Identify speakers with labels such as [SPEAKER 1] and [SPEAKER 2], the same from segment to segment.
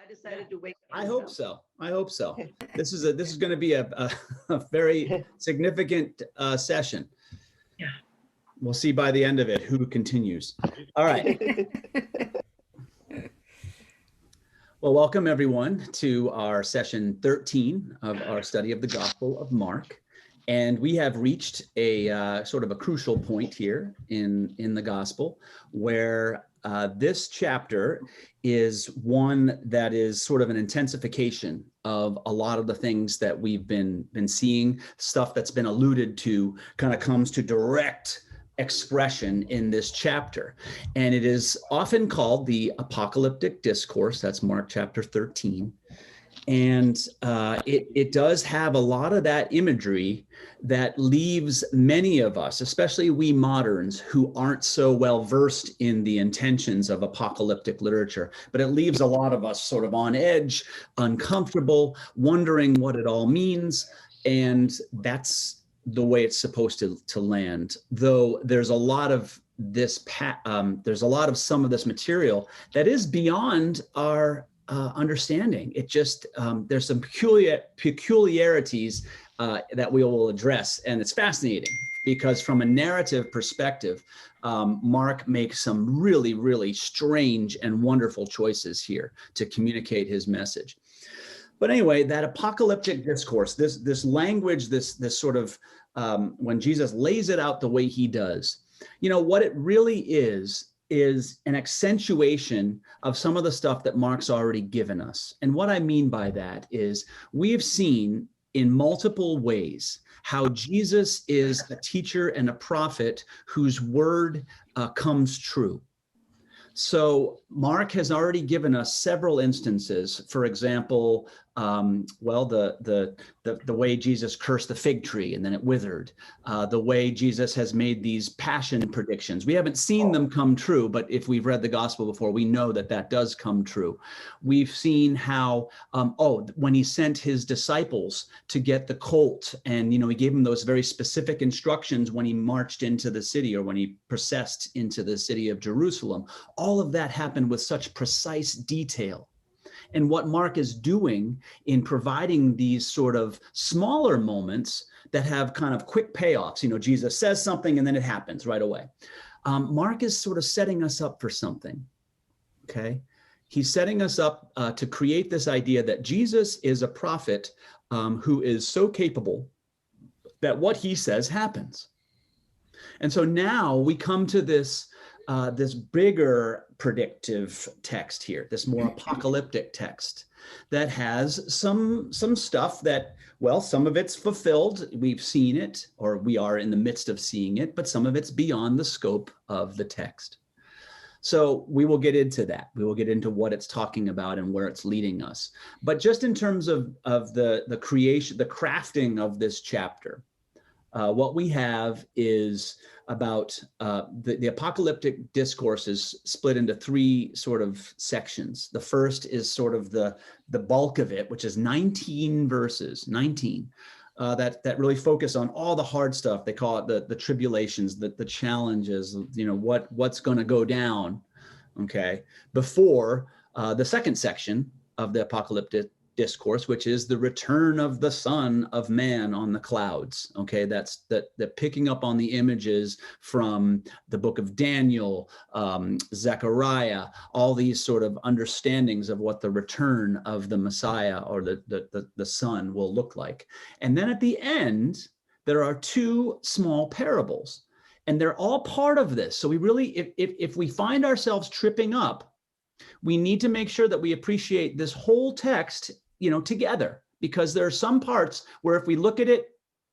[SPEAKER 1] decided to wait.
[SPEAKER 2] I hope so. I hope so. This is going to be a very significant session.
[SPEAKER 1] Yeah.
[SPEAKER 2] We'll see by the end of it who continues. All right. Well, welcome everyone to our session 13 of our study of the Gospel of Mark. And we have reached a sort of a crucial point here in the Gospel where this chapter is one that is sort of an intensification of a lot of the things that we've been seeing. Stuff that's been alluded to kind of comes to direct expression in this chapter. And it is often called the apocalyptic discourse. That's Mark chapter 13. And it does have a lot of that imagery that leaves many of us, especially we moderns who aren't so well versed in the intentions of apocalyptic literature, but it leaves a lot of us sort of on edge, uncomfortable, wondering what it all means. And that's the way it's supposed to land. Though there's a lot of this, there's a lot of some of this material that is beyond our understanding. It just, there's some peculiarities that we will address. And it's fascinating because from a narrative perspective, Mark makes some really, really strange and wonderful choices here to communicate his message. But anyway, that apocalyptic discourse, this language, this sort of, when Jesus lays it out the way he does, you know, what it really is an accentuation of some of the stuff that Mark's already given us. And what I mean by that is we have seen in multiple ways how Jesus is a teacher and a prophet whose word comes true. So Mark has already given us several instances. For example, well, the way Jesus cursed the fig tree and then it withered, the way Jesus has made these passion predictions. We haven't seen them come true, but if we've read the gospel before, we know that that does come true. We've seen how, when he sent his disciples to get the colt and, you know, he gave them those very specific instructions when he marched into the city or when he processed into the city of Jerusalem. All of that happened with such precise detail. And what Mark is doing in providing these sort of smaller moments that have kind of quick payoffs, you know, Jesus says something and then it happens right away. Mark is sort of setting us up for something, okay? He's setting us up to create this idea that Jesus is a prophet who is so capable that what he says happens. And so now we come to this bigger predictive text here, this more apocalyptic text that has some stuff that, well, some of it's fulfilled. We've seen it, or we are in the midst of seeing it, but some of it's beyond the scope of the text. So we will get into that. We will get into what it's talking about and where it's leading us. But just in terms of the creation, the crafting of this chapter, what we have is about the apocalyptic discourse is split into three sort of sections. The first is sort of the bulk of it, which is 19 verses, that really focus on all the hard stuff. They call it the tribulations, the challenges, you know, what's going to go down, okay, before the second section of the apocalyptic discourse, which is the return of the Son of Man on the clouds. Okay, that's the picking up on the images from the book of Daniel, Zechariah, all these sort of understandings of what the return of the Messiah or the Son will look like. And then at the end, there are two small parables, and they're all part of this. So we really, if we find ourselves tripping up, we need to make sure that we appreciate this whole text, you know, together, because there are some parts where if we look at it,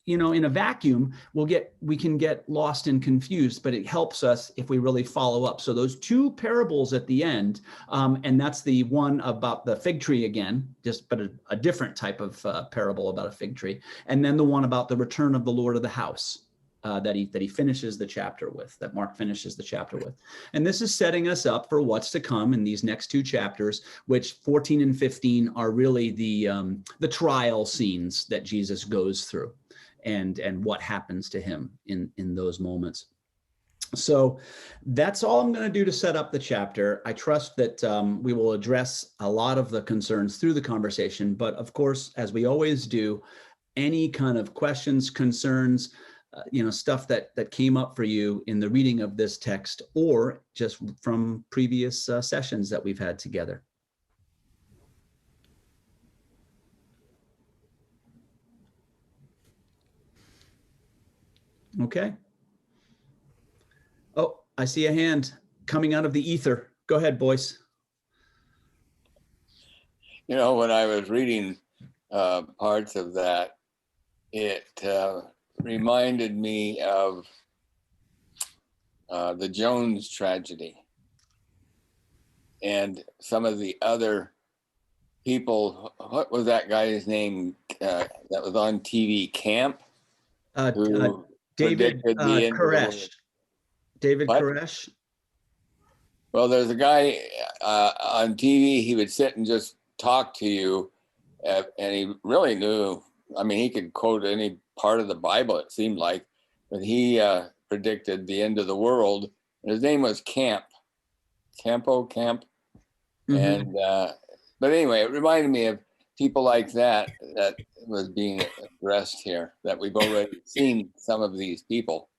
[SPEAKER 2] you know, in a vacuum, we can get lost and confused, but it helps us if we really follow up. So those two parables at the end, and that's the one about the fig tree again, but a different type of parable about a fig tree. And then the one about the return of the Lord of the house. That he finishes the chapter with, that Mark finishes the chapter with. And this is setting us up for what's to come in these next two chapters, which 14 and 15 are really the trial scenes that Jesus goes through and what happens to him in those moments. So that's all I'm going to do to set up the chapter. I trust that we will address a lot of the concerns through the conversation. But of course, as we always do, any kind of questions, concerns, stuff that came up for you in the reading of this text, or just from previous sessions that we've had together. Okay. Oh, I see a hand coming out of the ether. Go ahead, Boyce.
[SPEAKER 1] You know, when I was reading parts of that, it reminded me of the Jones tragedy and some of the other people. What was that guy's name that was on TV? Camp?
[SPEAKER 2] David Koresh. David Koresh.
[SPEAKER 1] Well, there's a guy on TV, he would sit and just talk to you, and he really knew. I mean, he could quote any part of the Bible, it seemed like, but he predicted the end of the world. And his name was Camp. Mm-hmm. And but anyway, it reminded me of people like that was being addressed here, that we've already seen some of these people.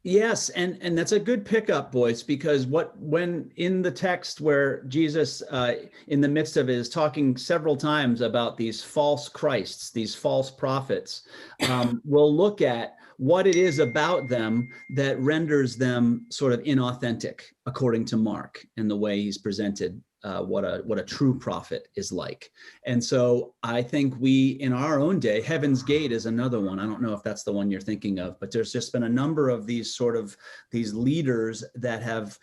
[SPEAKER 2] Yes, and that's a good pickup, Boyce, because when in the text where Jesus, in the midst of it, is talking several times about these false Christs, these false prophets, we'll look at what it is about them that renders them sort of inauthentic, according to Mark, and the way he's presented what a true prophet is like. And so I think we, in our own day, Heaven's Gate is another one. I don't know if that's the one you're thinking of, but there's just been a number of these leaders that have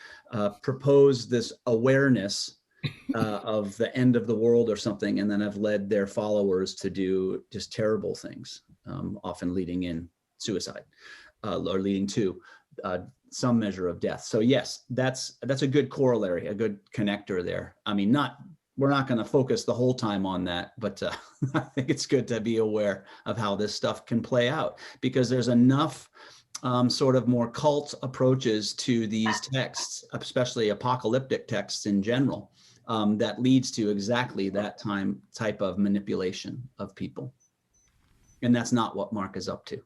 [SPEAKER 2] proposed this awareness of the end of the world or something, and then have led their followers to do just terrible things, often leading in suicide or leading to some measure of death. So yes, that's a good corollary, a good connector there. I mean, we're not going to focus the whole time on that, but I think it's good to be aware of how this stuff can play out, because there's enough sort of more cult approaches to these texts, especially apocalyptic texts in general, that leads to exactly that type of manipulation of people. And that's not what Mark is up to.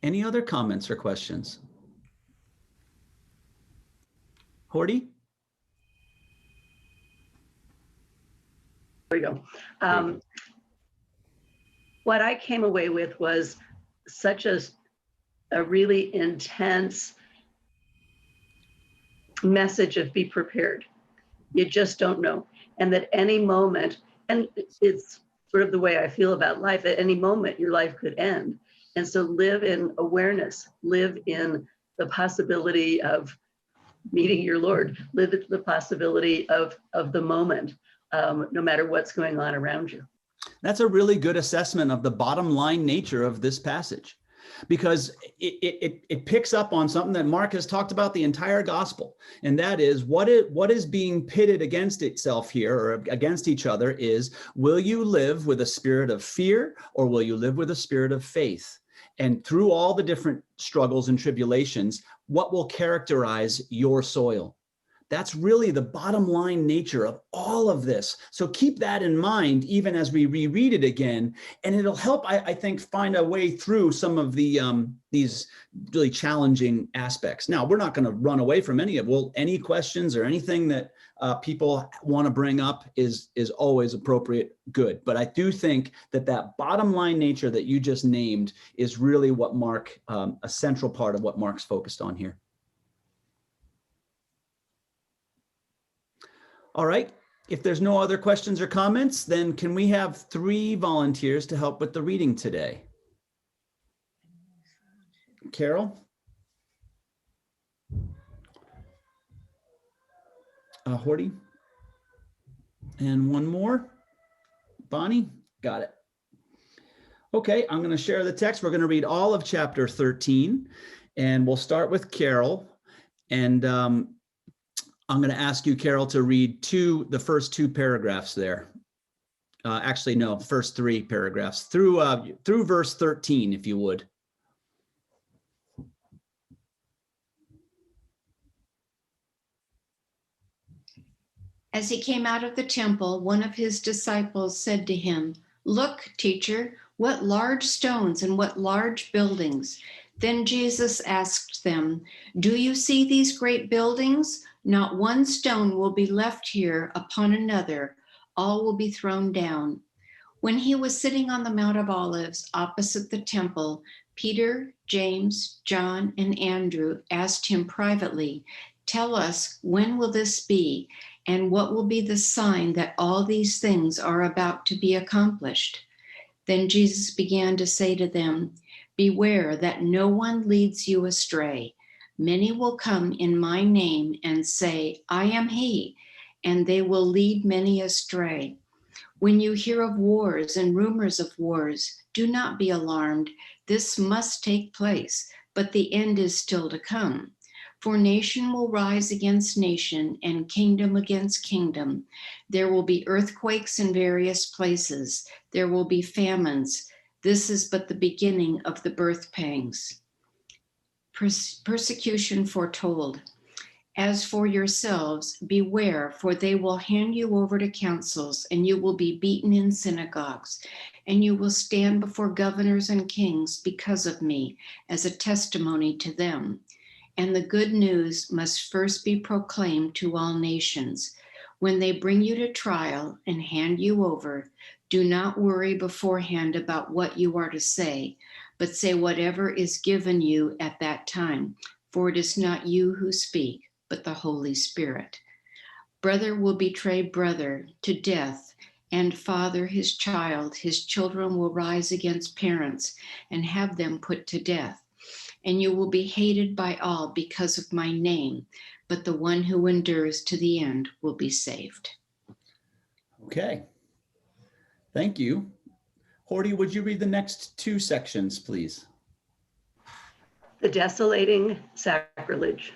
[SPEAKER 2] Any other comments or questions? Horty?
[SPEAKER 3] There we go. What I came away with was such a really intense message of be prepared. You just don't know. And that any moment, and it's sort of the way I feel about life, at any moment your life could end. And so live in awareness, live in the possibility of meeting your Lord, live in the possibility of the moment, no matter what's going on around you.
[SPEAKER 2] That's a really good assessment of the bottom line nature of this passage, because it picks up on something that Mark has talked about the entire gospel. And that is what is being pitted against itself here, or against each other, is, will you live with a spirit of fear, or will you live with a spirit of faith? And through all the different struggles and tribulations, what will characterize your soil? That's really the bottom line nature of all of this. So keep that in mind, even as we reread it again, and it'll help, I think, find a way through some of the these really challenging aspects. Now, we're not going to run away from any of, any questions or anything that people want to bring up is always appropriate, good. But I do think that bottom line nature that you just named is really what Mark, a central part of what Mark's focused on here. All right, if there's no other questions or comments, then can we have 3 volunteers to help with the reading today? Carol? Horty? And one more? Bonnie? Got it. Okay, I'm going to share the text. We're going to read all of chapter 13, and we'll start with Carol. And I'm going to ask you, Carol, to read the first 2 paragraphs there. Actually, no, first 3 paragraphs through verse 13, if you would.
[SPEAKER 4] As he came out of the temple, one of his disciples said to him, "Look, teacher, what large stones and what large buildings." Then Jesus asked them, "Do you see these great buildings? Not one stone will be left here upon another. All will be thrown down." When he was sitting on the Mount of Olives opposite the temple, Peter, James, John, and Andrew asked him privately, "Tell us, when will this be? And what will be the sign that all these things are about to be accomplished?" Then Jesus began to say to them, "Beware that no one leads you astray. Many will come in my name and say, 'I am he,' and they will lead many astray. When you hear of wars and rumors of wars, do not be alarmed. This must take place, but the end is still to come. For nation will rise against nation and kingdom against kingdom. There will be earthquakes in various places. There will be famines. This is but the beginning of the birth pangs." Persecution foretold. "As for yourselves, beware, for they will hand you over to councils, and you will be beaten in synagogues, and you will stand before governors and kings because of me, as a testimony to them. And the good news must first be proclaimed to all nations. When they bring you to trial and hand you over, do not worry beforehand about what you are to say, but say whatever is given you at that time, for it is not you who speak, but the Holy Spirit. Brother will betray brother to death, and father his child. His children will rise against parents and have them put to death. And you will be hated by all because of my name, but the one who endures to the end will be saved."
[SPEAKER 2] Okay. Thank you. Horty, would you read the next two sections, please?
[SPEAKER 3] The desolating sacrilege.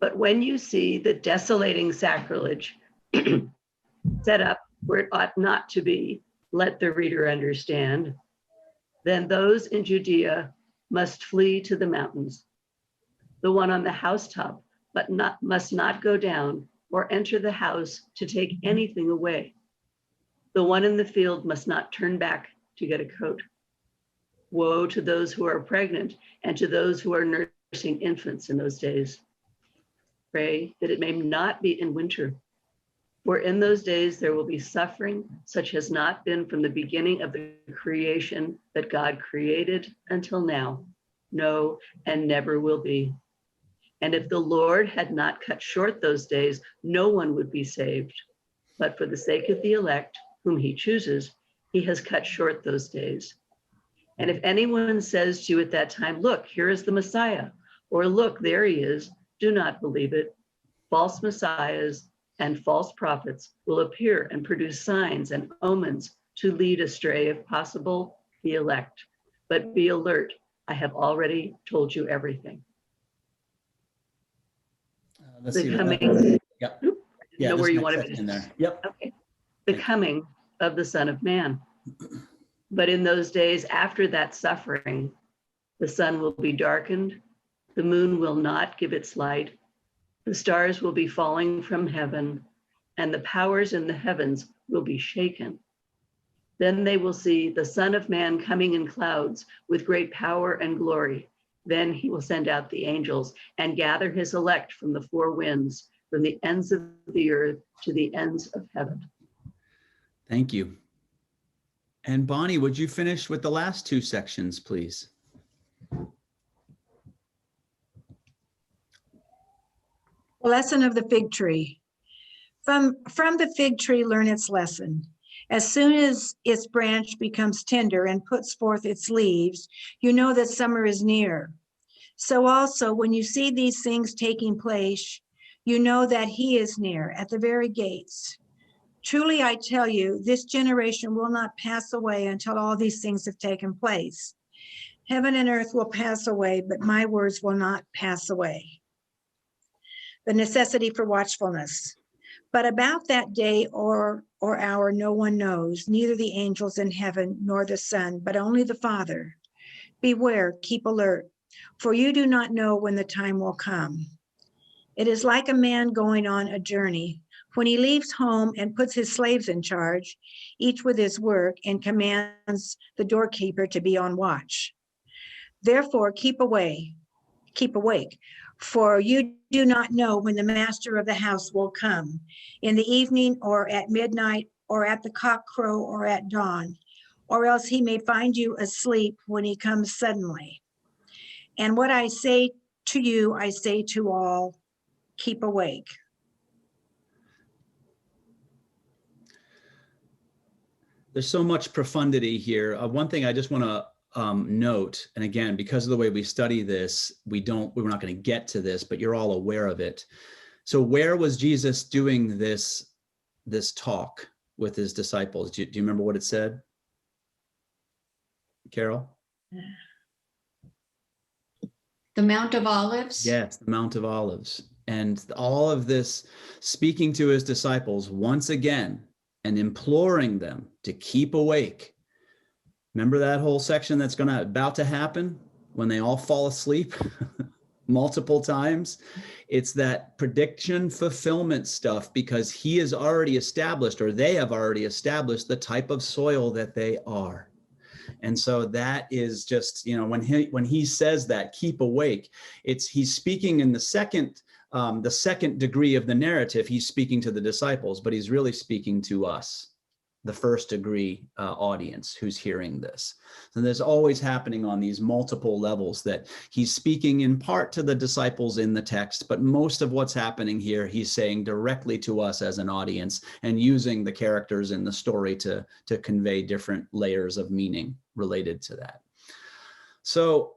[SPEAKER 3] But when you see the desolating sacrilege set up where it ought not to be, let the reader understand, then those in Judea must flee to the mountains. The one on the housetop must not go down or enter the house to take anything away. The one in the field must not turn back to get a coat. Woe to those who are pregnant and to those who are nursing infants in those days. Pray that it may not be in winter, for in those days there will be suffering such has not been from the beginning of the creation that God created until now, no, and never will be. And if the Lord had not cut short those days, no one would be saved. But for the sake of the elect, whom he chooses, he has cut short those days. And if anyone says to you at that time, "Look, here is the Messiah," or "Look, there he is," do not believe it. False messiahs and false prophets will appear and produce signs and omens to lead astray, if possible, the elect. But be alert. I have already told you everything.
[SPEAKER 2] Let's
[SPEAKER 3] The
[SPEAKER 2] see.
[SPEAKER 3] coming.
[SPEAKER 2] Yep.
[SPEAKER 3] Oop, I didn't know
[SPEAKER 2] this
[SPEAKER 3] where you
[SPEAKER 2] next
[SPEAKER 3] wanted me
[SPEAKER 2] section
[SPEAKER 3] to.
[SPEAKER 2] there. Yep.
[SPEAKER 3] Okay. The coming of the Son of Man. But in those days after that suffering, the sun will be darkened, the moon will not give its light, the stars will be falling from heaven, and the powers in the heavens will be shaken. Then they will see the Son of Man coming in clouds with great power and glory. Then he will send out the angels and gather his elect from the four winds, from the ends of the earth to the ends of heaven.
[SPEAKER 2] Thank you. And Bonnie, would you finish with the last two sections, please?
[SPEAKER 5] The lesson of the fig tree. From the fig tree, learn its lesson. As soon as its branch becomes tender and puts forth its leaves, you know that summer is near. So also, when you see these things taking place, you know that he is near at the very gates. Truly, I tell you, this generation will not pass away until all these things have taken place. Heaven and earth will pass away, but my words will not pass away. The necessity for watchfulness. But about that day or hour no one knows, neither the angels in heaven nor the Son, but only the Father. Beware, keep alert, for you do not know when the time will come. It is like a man going on a journey, When he leaves home and puts his slaves in charge, each with his work, and commands the doorkeeper to be on watch. Therefore, keep awake, for you do not know when the master of the house will come, in the evening, or at midnight, or at the cockcrow, or at dawn, or else he may find you asleep when he comes suddenly. And what I say to you, I say to all, keep awake.
[SPEAKER 2] There's so much profundity here. One thing I just want to note, and again, because of the way we study this, we're not going to get to this, but you're all aware of it. So where was Jesus doing this talk with his disciples? Do you remember what it said? Carol?
[SPEAKER 4] The Mount of Olives?
[SPEAKER 2] Yes, the Mount of Olives. And all of this speaking to his disciples once again and imploring them to keep awake. Remember that whole section that's about to happen when they all fall asleep multiple times? It's that prediction fulfillment stuff, because he has already established, or they have already established, the type of soil that they are. And so that is just, when he says that, keep awake, he's speaking in the second degree of the narrative. He's speaking to the disciples, but he's really speaking to us, the first degree audience who's hearing this. So there's always happening on these multiple levels that he's speaking in part to the disciples in the text, but most of what's happening here, he's saying directly to us as an audience, and using the characters in the story to convey different layers of meaning related to that. So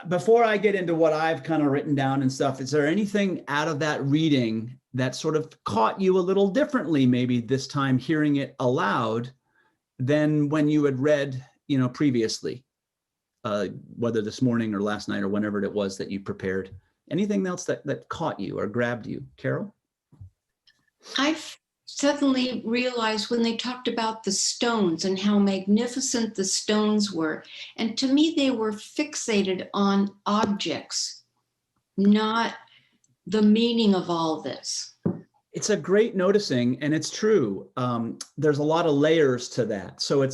[SPEAKER 2] before I get into what I've kind of written down and stuff, is there anything out of that reading that sort of caught you a little differently, maybe this time hearing it aloud, than when you had read, previously, whether this morning or last night or whenever it was that you prepared? Anything else that caught you or grabbed you, Carol?
[SPEAKER 4] I've suddenly realized when they talked about the stones and how magnificent the stones were. And to me, they were fixated on objects, not the meaning of all this.
[SPEAKER 2] It's a great noticing, and it's true. There's a lot of layers to that. So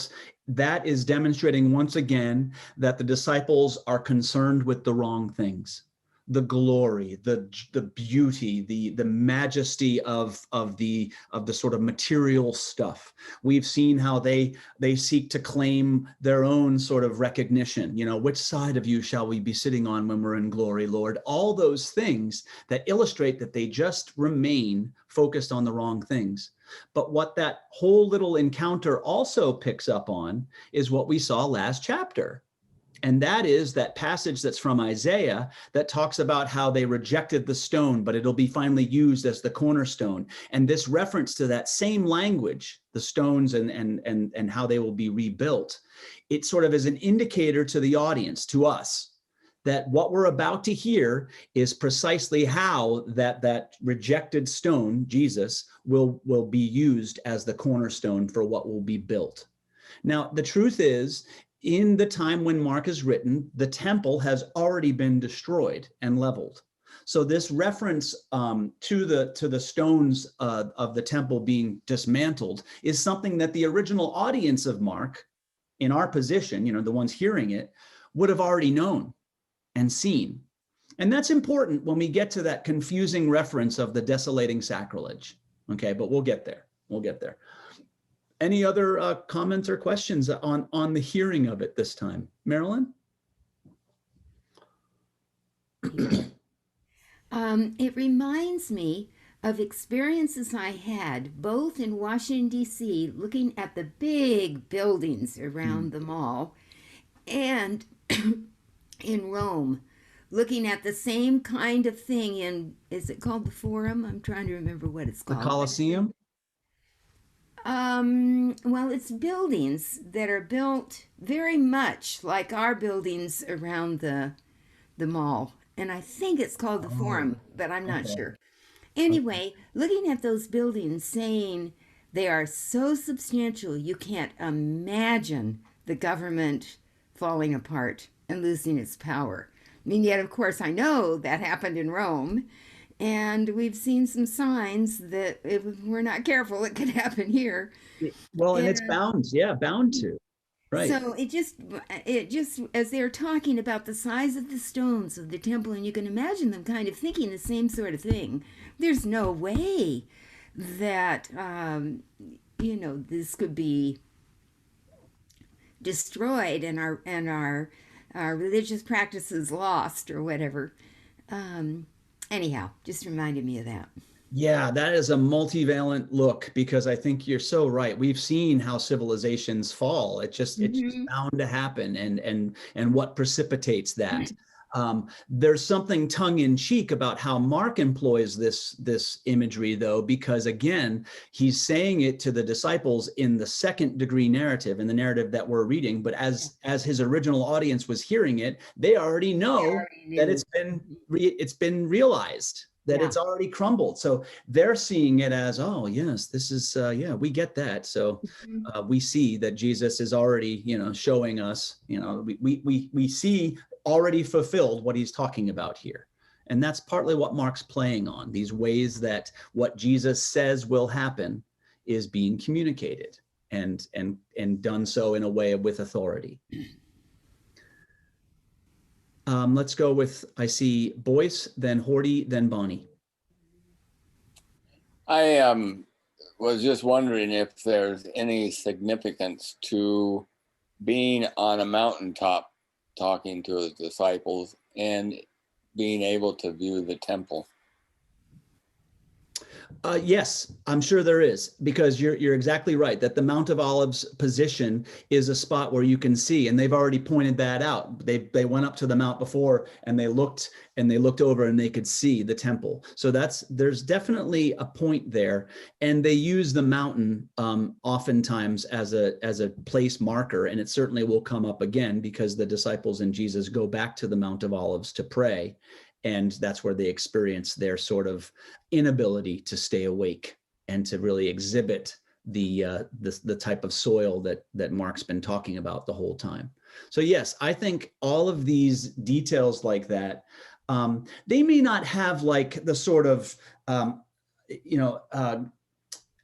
[SPEAKER 2] that is demonstrating once again that the disciples are concerned with the wrong things. The glory, the beauty, the majesty of the sort of material stuff. We've seen how they seek to claim their own sort of recognition. Which side of you shall we be sitting on when we're in glory, Lord? All those things that illustrate that they just remain focused on the wrong things. But what that whole little encounter also picks up on is what we saw last chapter. And that is that passage that's from Isaiah that talks about how they rejected the stone, but it'll be finally used as the cornerstone. And this reference to that same language, the stones and how they will be rebuilt, it sort of is an indicator to the audience, to us, that what we're about to hear is precisely how that rejected stone, Jesus, will be used as the cornerstone for what will be built. Now, the truth is, in the time when Mark is written, the temple has already been destroyed and leveled. So this reference to the stones of the temple being dismantled is something that the original audience of Mark, in our position, the ones hearing it, would have already known and seen. And that's important when we get to that confusing reference of the desolating sacrilege. Okay, but we'll get there. Any other comments or questions on the hearing of it this time? Marilyn?
[SPEAKER 6] It reminds me of experiences I had both in Washington, D.C., looking at the big buildings around the mall, and in Rome, looking at the same kind of thing in, is it called the Forum? I'm trying to remember what it's called.
[SPEAKER 2] The Colosseum?
[SPEAKER 6] Well, it's buildings that are built very much like our buildings around the mall. And I think it's called the Forum, but I'm not sure. Anyway, looking at those buildings, saying they are so substantial, you can't imagine the government falling apart and losing its power. I mean, yet, of course, I know that happened in Rome. And we've seen some signs that if we're not careful, it could happen here.
[SPEAKER 2] Well, and it's
[SPEAKER 6] And
[SPEAKER 2] bound, bound to, right?
[SPEAKER 6] so it just, as they're talking about the size of the stones of the temple, and you can imagine them kind of thinking the same sort of thing. There's no way that, this could be destroyed and our religious practices lost or whatever. Anyhow, just reminded me of that.
[SPEAKER 2] Yeah, that is a multivalent look because I think you're so right. We've seen how civilizations fall. It's just
[SPEAKER 6] Mhm.
[SPEAKER 2] bound to happen, and what precipitates that. There's something tongue in cheek about how Mark employs this imagery, though, because again, he's saying it to the disciples in the second degree narrative, in the narrative that we're reading. But as his original audience was hearing it, they already know that it's been realized, that
[SPEAKER 6] Yeah.
[SPEAKER 2] it's already crumbled. So they're seeing it as, oh yes, this is we get that. So
[SPEAKER 6] Mhm.
[SPEAKER 2] we see that Jesus is already showing us, we see already fulfilled what he's talking about here. And that's partly what Mark's playing on, these ways that what Jesus says will happen is being communicated and done so in a way with authority. Let's go with, I see Boyce, then Horty, then Bonnie.
[SPEAKER 1] I was just wondering if there's any significance to being on a mountaintop talking to his disciples and being able to view the temple.
[SPEAKER 2] Yes, I'm sure there is, because you're exactly right that the Mount of Olives position is a spot where you can see, and they've already pointed that out. They went up to the mount before and they looked over and they could see the temple. So there's definitely a point there, and they use the mountain oftentimes as a place marker, and it certainly will come up again because the disciples and Jesus go back to the Mount of Olives to pray. And that's where they experience their sort of inability to stay awake and to really exhibit the type of soil that Mark's been talking about the whole time. So yes, I think all of these details like that, they may not have like the sort of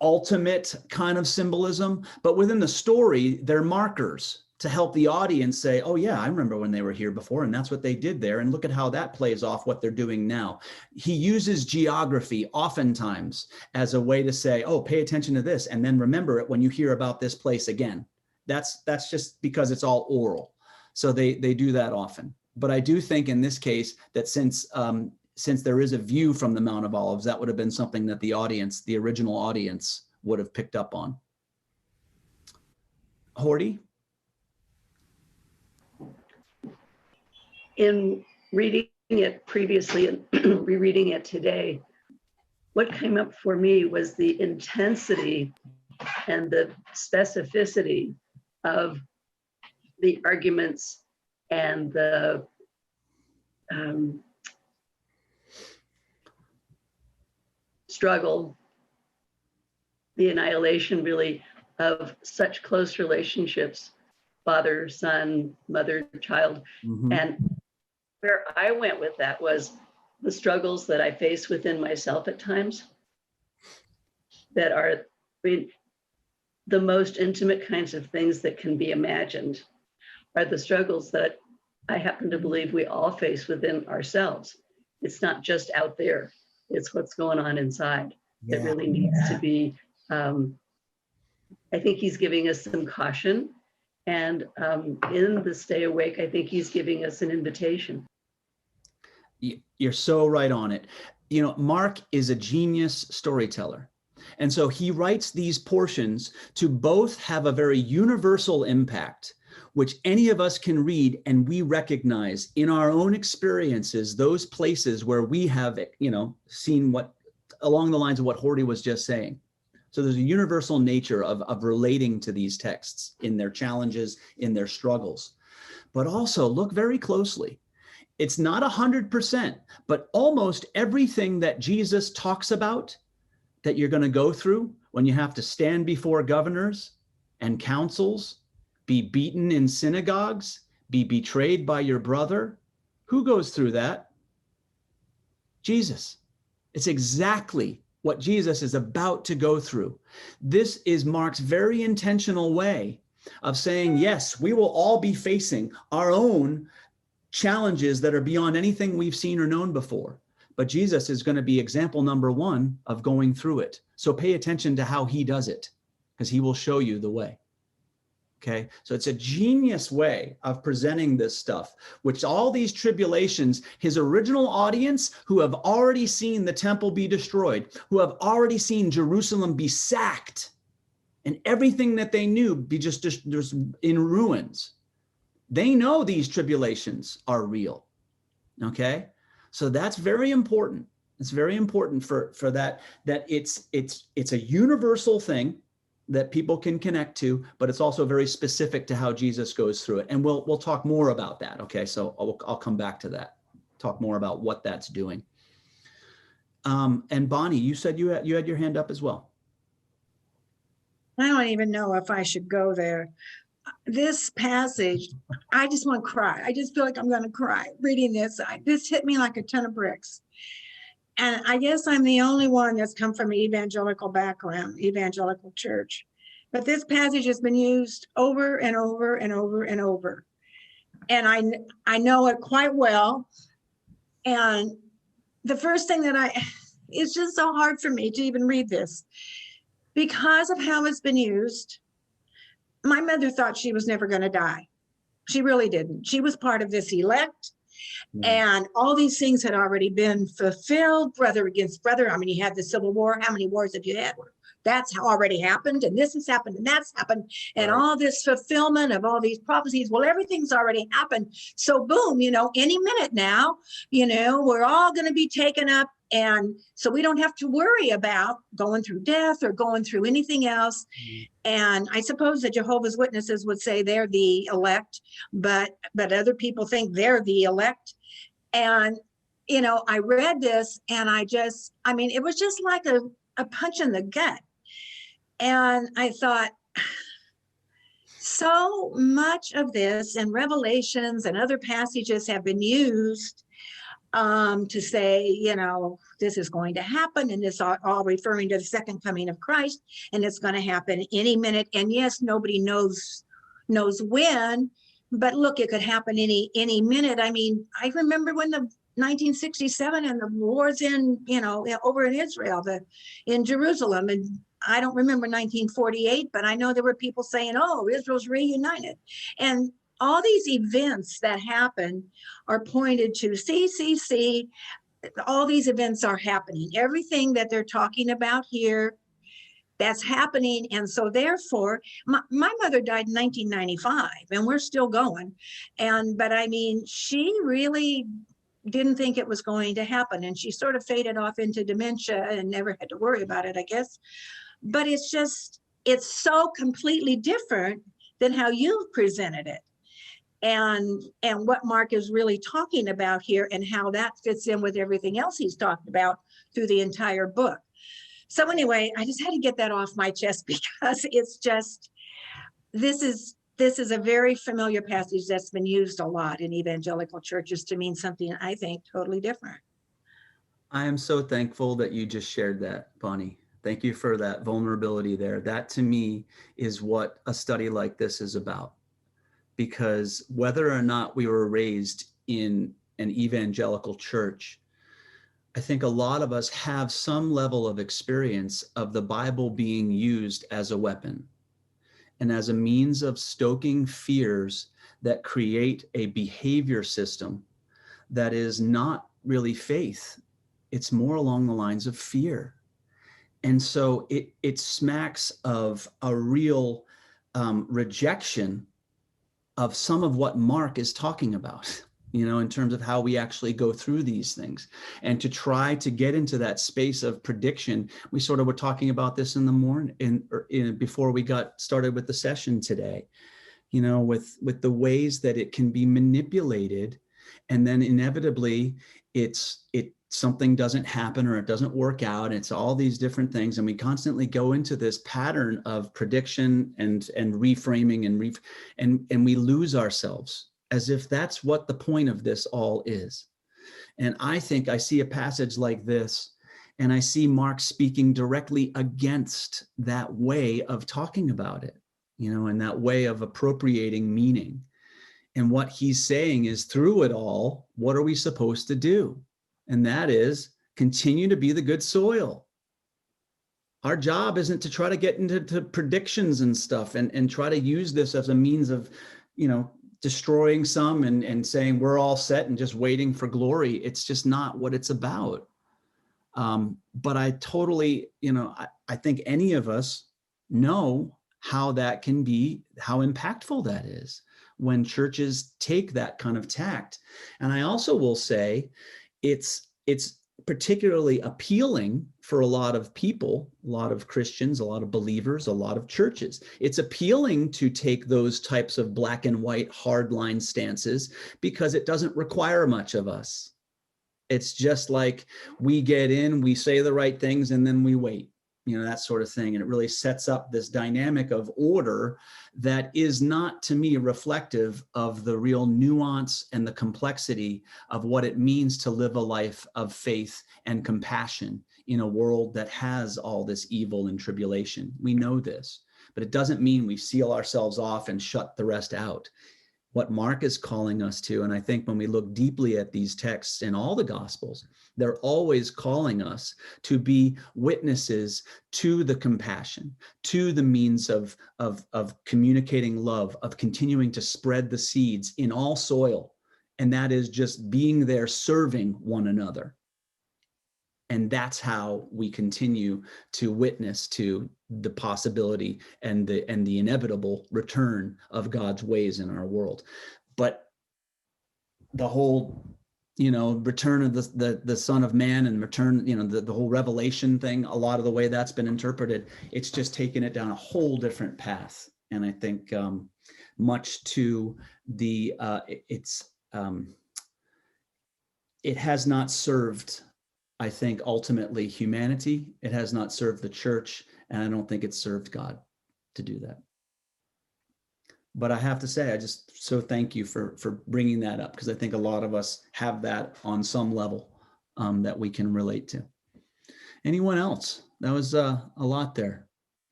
[SPEAKER 2] ultimate kind of symbolism, but within the story, they're markers to help the audience say, oh yeah, I remember when they were here before and that's what they did there. And look at how that plays off what they're doing now. He uses geography oftentimes as a way to say, oh, pay attention to this. And then remember it when you hear about this place again. That's just because it's all oral. So they do that often. But I do think in this case that since there is a view from the Mount of Olives, that would have been something that the original audience would have picked up on. Horty?
[SPEAKER 3] In reading it previously and rereading it today, what came up for me was the intensity and the specificity of the arguments and the struggle, the annihilation really of such close relationships, father, son, mother, child.
[SPEAKER 2] Mm-hmm.
[SPEAKER 3] And where I went with that was the struggles that I face within myself at times that are the most intimate kinds of things that can be imagined, are the struggles that I happen to believe we all face within ourselves. It's not just out there, it's what's going on inside that really needs to be, I think he's giving us some caution. And in the Stay Awake, I think he's giving us an invitation.
[SPEAKER 2] You're so right on it. Mark is a genius storyteller. And so he writes these portions to both have a very universal impact, which any of us can read and we recognize in our own experiences, those places where we have, seen what along the lines of what Horty was just saying. So there's a universal nature of relating to these texts in their challenges, in their struggles. But also look very closely. It's not 100%, but almost everything that Jesus talks about that you're going to go through when you have to stand before governors and councils, be beaten in synagogues, be betrayed by your brother. Who goes through that? Jesus. It's exactly what Jesus is about to go through. This is Mark's very intentional way of saying, yes, we will all be facing our own challenges that are beyond anything we've seen or known before. But Jesus is going to be example number one of going through it. So pay attention to how he does it, because he will show you the way. Okay, so it's a genius way of presenting this stuff, which all these tribulations, his original audience who have already seen the temple be destroyed, who have already seen Jerusalem be sacked and everything that they knew be just in ruins. They know these tribulations are real. Okay, so that's very important. It's very important for that it's a universal thing that people can connect to, but it's also very specific to how Jesus goes through it. And we'll talk more about that. Okay, so I'll come back to that, talk more about what that's doing. And Bonnie, you said you had your hand up as well.
[SPEAKER 5] I don't even know if I should go there. This passage, I just want to cry. I just feel like I'm going to cry reading this. This hit me like a ton of bricks. And I guess I'm the only one that's come from an evangelical background, evangelical church. But this passage has been used over and over and over and over. And I know it quite well. And the first thing that it's just so hard for me to even read this because of how it's been used. My mother thought she was never going to die. She really didn't. She was part of this elect. And all these things had already been fulfilled, brother against brother. I mean, you had the Civil War. How many wars have you had? That's already happened, and this has happened, and that's happened, and all this fulfillment of all these prophecies. Well, everything's already happened. So boom, any minute now, we're all going to be taken up. And so we don't have to worry about going through death or going through anything else. And I suppose the Jehovah's Witnesses would say they're the elect, but other people think they're the elect. And, I read this and it was just like a punch in the gut. And I thought, so much of this and Revelations and other passages have been used to say, this is going to happen, and this all referring to the second coming of Christ, and it's going to happen any minute. And yes, nobody knows when, but look, it could happen any minute. I mean, I remember when the 1967 and the wars over in Israel, in Jerusalem, and I don't remember 1948, but I know there were people saying, oh, Israel's reunited. And all these events that happen are pointed to, see, all these events are happening. Everything that they're talking about here, that's happening. And so therefore, my mother died in 1995, and we're still going. But I mean, she really didn't think it was going to happen. And she sort of faded off into dementia and never had to worry about it, I guess. But it's so completely different than how you presented it. And what Mark is really talking about here and how that fits in with everything else he's talked about through the entire book. So anyway, I just had to get that off my chest because it's just, this is a very familiar passage that's been used a lot in evangelical churches to mean something, I think, totally different.
[SPEAKER 2] I am so thankful that you just shared that, Bonnie. Thank you for that vulnerability there. That to me is what a study like this is about. Because whether or not we were raised in an evangelical church, I think a lot of us have some level of experience of the Bible being used as a weapon and as a means of stoking fears that create a behavior system that is not really faith. It's more along the lines of fear. And so it smacks of a real rejection of some of what Mark is talking about, in terms of how we actually go through these things. And to try to get into that space of prediction, we sort of were talking about this in the morning, before we got started with the session today, with the ways that it can be manipulated, and then inevitably something doesn't happen or it doesn't work out. It's all these different things. And we constantly go into this pattern of prediction and reframing and we lose ourselves as if that's what the point of this all is. And I think I see a passage like this And I see Mark speaking directly against that way of talking about it, and that way of appropriating meaning. And what he's saying is, through it all, what are we supposed to do? And that is continue to be the good soil. Our job isn't to try to get into predictions and stuff and try to use this as a means of, destroying some and saying we're all set and just waiting for glory. It's just not what it's about. But I totally, I think any of us know how that can be, how impactful that is when churches take that kind of tact. And I also will say it's particularly appealing for a lot of people, a lot of Christians, a lot of believers, a lot of churches. It's appealing to take those types of black and white hardline stances because it doesn't require much of us. It's just like we get in, we say the right things, and then we wait, that sort of thing. And it really sets up this dynamic of order that is not, to me, reflective of the real nuance and the complexity of what it means to live a life of faith and compassion in a world that has all this evil and tribulation. We know this, but it doesn't mean we seal ourselves off and shut the rest out. What Mark is calling us to, and I think when we look deeply at these texts in all the Gospels, they're always calling us to be witnesses to the compassion, to the means of communicating love, of continuing to spread the seeds in all soil. And that is just being there serving one another. And that's how we continue to witness to the possibility and the inevitable return of God's ways in our world. But the whole, return of the Son of Man and return, the whole Revelation thing, a lot of the way that's been interpreted, it's just taken it down a whole different path. And I think much to the, it has not served, I think, ultimately humanity. It has not served the church, and I don't think it's served God to do that. But I have to say, I just so thank you for bringing that up, because I think a lot of us have that on some level that we can relate to. Anyone else? That was a lot there.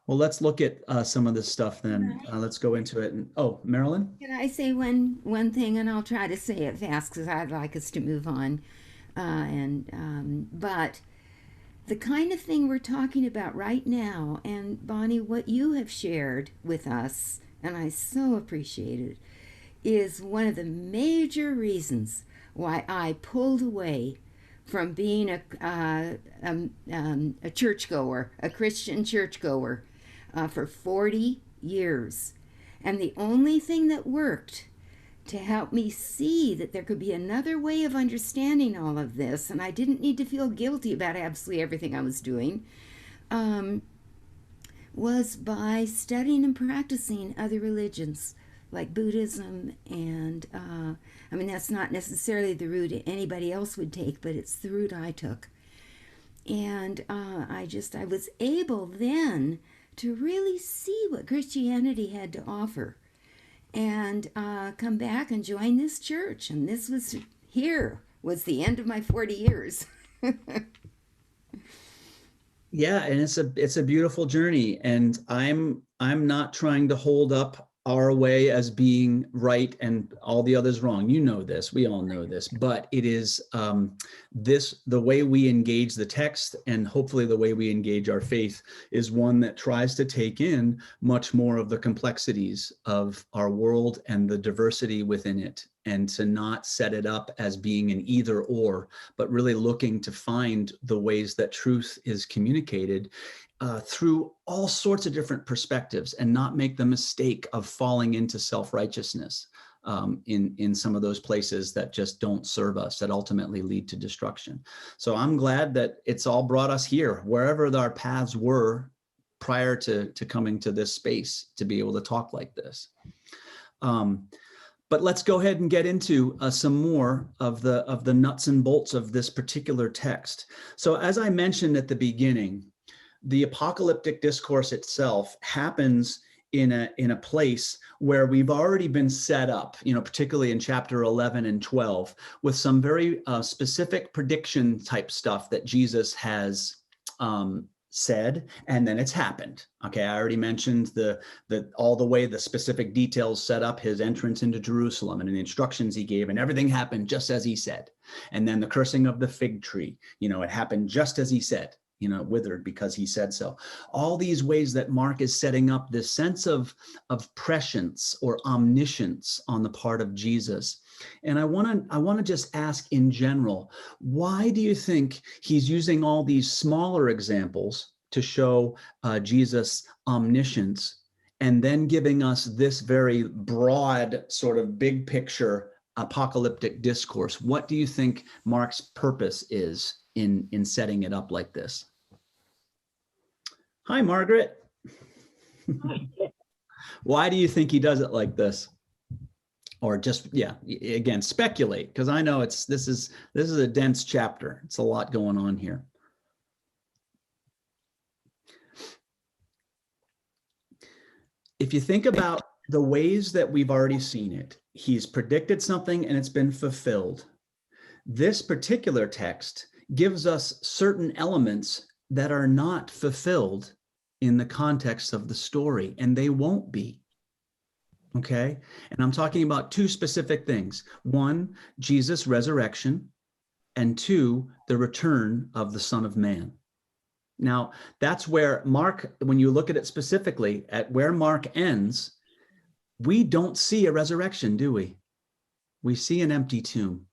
[SPEAKER 2] Well, let's look at some of this stuff then. Let's go into it. And Marilyn?
[SPEAKER 6] Can I say one thing, and I'll try to say it fast because I'd like us to move on. But the kind of thing we're talking about right now, and Bonnie, what you have shared with us, and I so appreciate it, is one of the major reasons why I pulled away from being a churchgoer, a Christian churchgoer, for 40 years. And the only thing that worked to help me see that there could be another way of understanding all of this, and I didn't need to feel guilty about absolutely everything I was doing, was by studying and practicing other religions like Buddhism. And that's not necessarily the route anybody else would take, but it's the route I took. And I was able then to really see what Christianity had to offer, and come back and join this church. And this was the end of my 40 years.
[SPEAKER 2] Yeah, and it's a beautiful journey, and I'm not trying to hold up our way as being right and all the others wrong. You know this, we all know this, but it is the way we engage the text, and hopefully the way we engage our faith, is one that tries to take in much more of the complexities of our world and the diversity within it, and to not set it up as being an either or, but really looking to find the ways that truth is communicated through all sorts of different perspectives, and not make the mistake of falling into self-righteousness in some of those places that just don't serve us, that ultimately lead to destruction. So I'm glad that it's all brought us here, wherever our paths were prior to coming to this space, to be able to talk like this. But let's go ahead and get into some more of the nuts and bolts of this particular text. So as I mentioned at the beginning, the apocalyptic discourse itself happens in a place where we've already been set up, particularly in chapter 11 and 12, with some very specific prediction type stuff that Jesus has said, and then it's happened. Okay, I already mentioned all the way the specific details set up his entrance into Jerusalem and the instructions he gave, and everything happened just as he said. And then the cursing of the fig tree, it happened just as he said. Withered because he said so. All these ways that Mark is setting up this sense of prescience or omniscience on the part of Jesus. And I want to just ask in general, why do you think he's using all these smaller examples to show Jesus' omniscience, and then giving us this very broad sort of big picture apocalyptic discourse? What do you think Mark's purpose is in setting it up like this? Hi, Margaret. Why do you think he does it like this? Or just, again, speculate, because I know this is a dense chapter. It's a lot going on here. If you think about the ways that we've already seen it, he's predicted something and it's been fulfilled. This particular text gives us certain elements that are not fulfilled in the context of the story, and they won't be. Okay? And I'm talking about two specific things. One, Jesus' resurrection, and two, the return of the Son of Man. Now, that's where Mark, when you look at it specifically, at where Mark ends, we don't see a resurrection, do we? We see an empty tomb.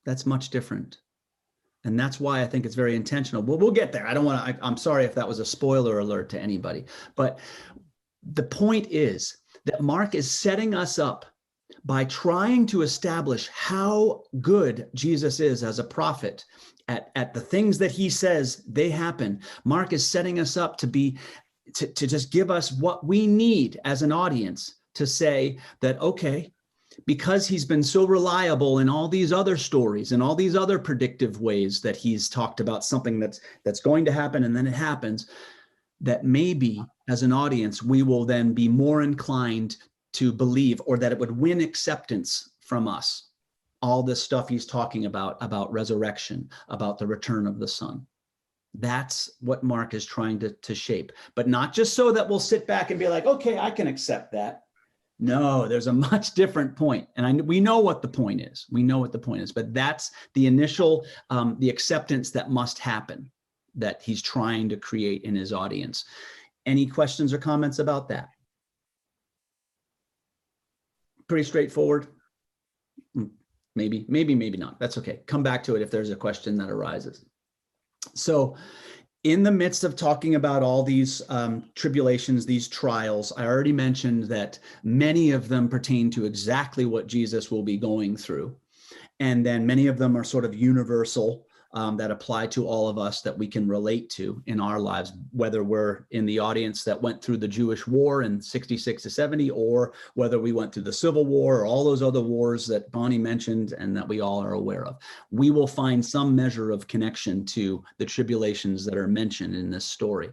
[SPEAKER 2] That's much different. And that's why I think it's very intentional. Well, we'll get there. I'm sorry if that was a spoiler alert to anybody. But the point is that Mark is setting us up by trying to establish how good Jesus is as a prophet at the things that he says they happen. Mark is setting us up to just give us what we need as an audience to say that, okay, because he's been so reliable in all these other stories and all these other predictive ways that he's talked about something that's going to happen and then it happens, that maybe as an audience, we will then be more inclined to believe, or that it would win acceptance from us. All this stuff he's talking about resurrection, about the return of the Son. That's what Mark is trying to shape, but not just so that we'll sit back and be like, okay, I can accept that. No, there's a much different point. And we know what the point is. We know what the point is, but that's the initial, the acceptance that must happen, that he's trying to create in his audience. Any questions or comments about that? Pretty straightforward. Maybe not. That's okay. Come back to it if there's a question that arises. So in the midst of talking about all these tribulations, these trials, I already mentioned that many of them pertain to exactly what Jesus will be going through. And then many of them are sort of universal, that apply to all of us, that we can relate to in our lives, whether we're in the audience that went through the Jewish War in 66 to 70, or whether we went through the Civil War or all those other wars that Bonnie mentioned and that we all are aware of. We will find some measure of connection to the tribulations that are mentioned in this story.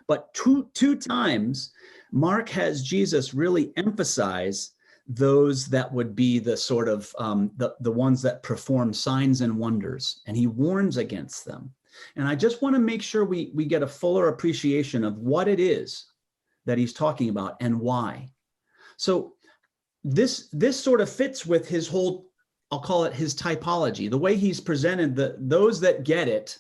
[SPEAKER 2] But two times, Mark has Jesus really emphasize those that would be the sort of the ones that perform signs and wonders, and he warns against them. And I just want to make sure we get a fuller appreciation of what it is that he's talking about and why. So this sort of fits with his whole, I'll call it his typology, the way he's presented those that get it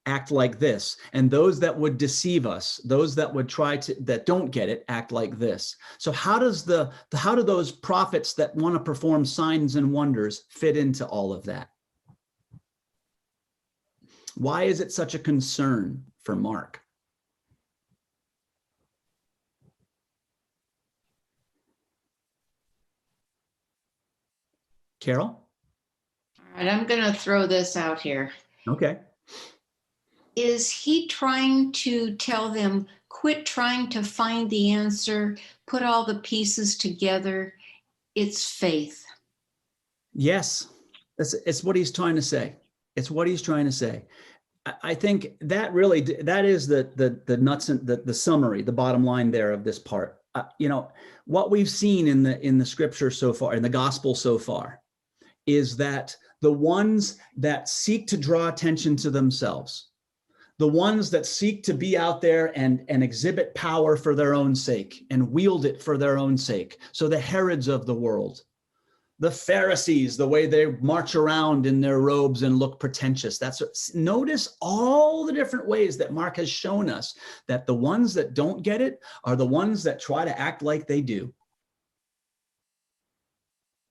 [SPEAKER 2] act like this, and those that would deceive us, those that would that don't get it, act like this. So how do those prophets that want to perform signs and wonders fit into all of that? Why is it such a concern for Mark? Carol?
[SPEAKER 4] All right, I'm going to throw this out here.
[SPEAKER 2] Okay.
[SPEAKER 4] Is he trying to tell them, quit trying to find the answer, put all the pieces together? It's faith.
[SPEAKER 2] Yes, it's what he's trying to say. It's what he's trying to say. I think that really, that is the nuts and the summary, the bottom line there of this part. What we've seen in the scripture so far, in the gospel so far, is that the ones that seek to draw attention to themselves, the ones that seek to be out there and exhibit power for their own sake and wield it for their own sake. So the Herods of the world, the Pharisees, the way they march around in their robes and look pretentious. Notice all the different ways that Mark has shown us that the ones that don't get it are the ones that try to act like they do.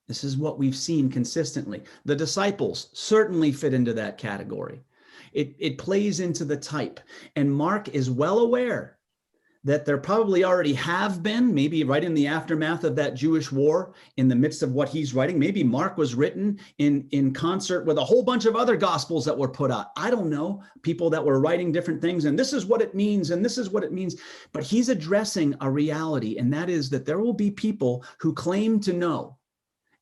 [SPEAKER 2] This is what we've seen consistently. The disciples certainly fit into that category. It plays into the type. And Mark is well aware that there probably already have been, maybe right in the aftermath of that Jewish war, in the midst of what he's writing. Maybe Mark was written in concert with a whole bunch of other gospels that were put out. I don't know, people that were writing different things, and this is what it means, and this is what it means. But he's addressing a reality, and that is that there will be people who claim to know,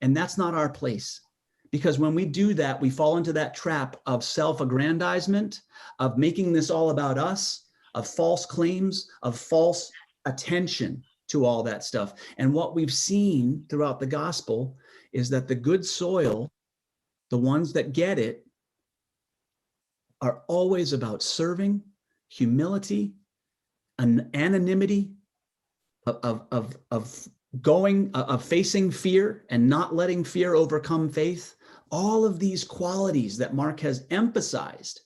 [SPEAKER 2] and that's not our place. Because when we do that, we fall into that trap of self-aggrandizement, of making this all about us, of false claims, of false attention to all that stuff. And what we've seen throughout the gospel is that the good soil, the ones that get it, are always about serving, humility, an anonymity, of facing fear and not letting fear overcome faith. All of these qualities that Mark has emphasized,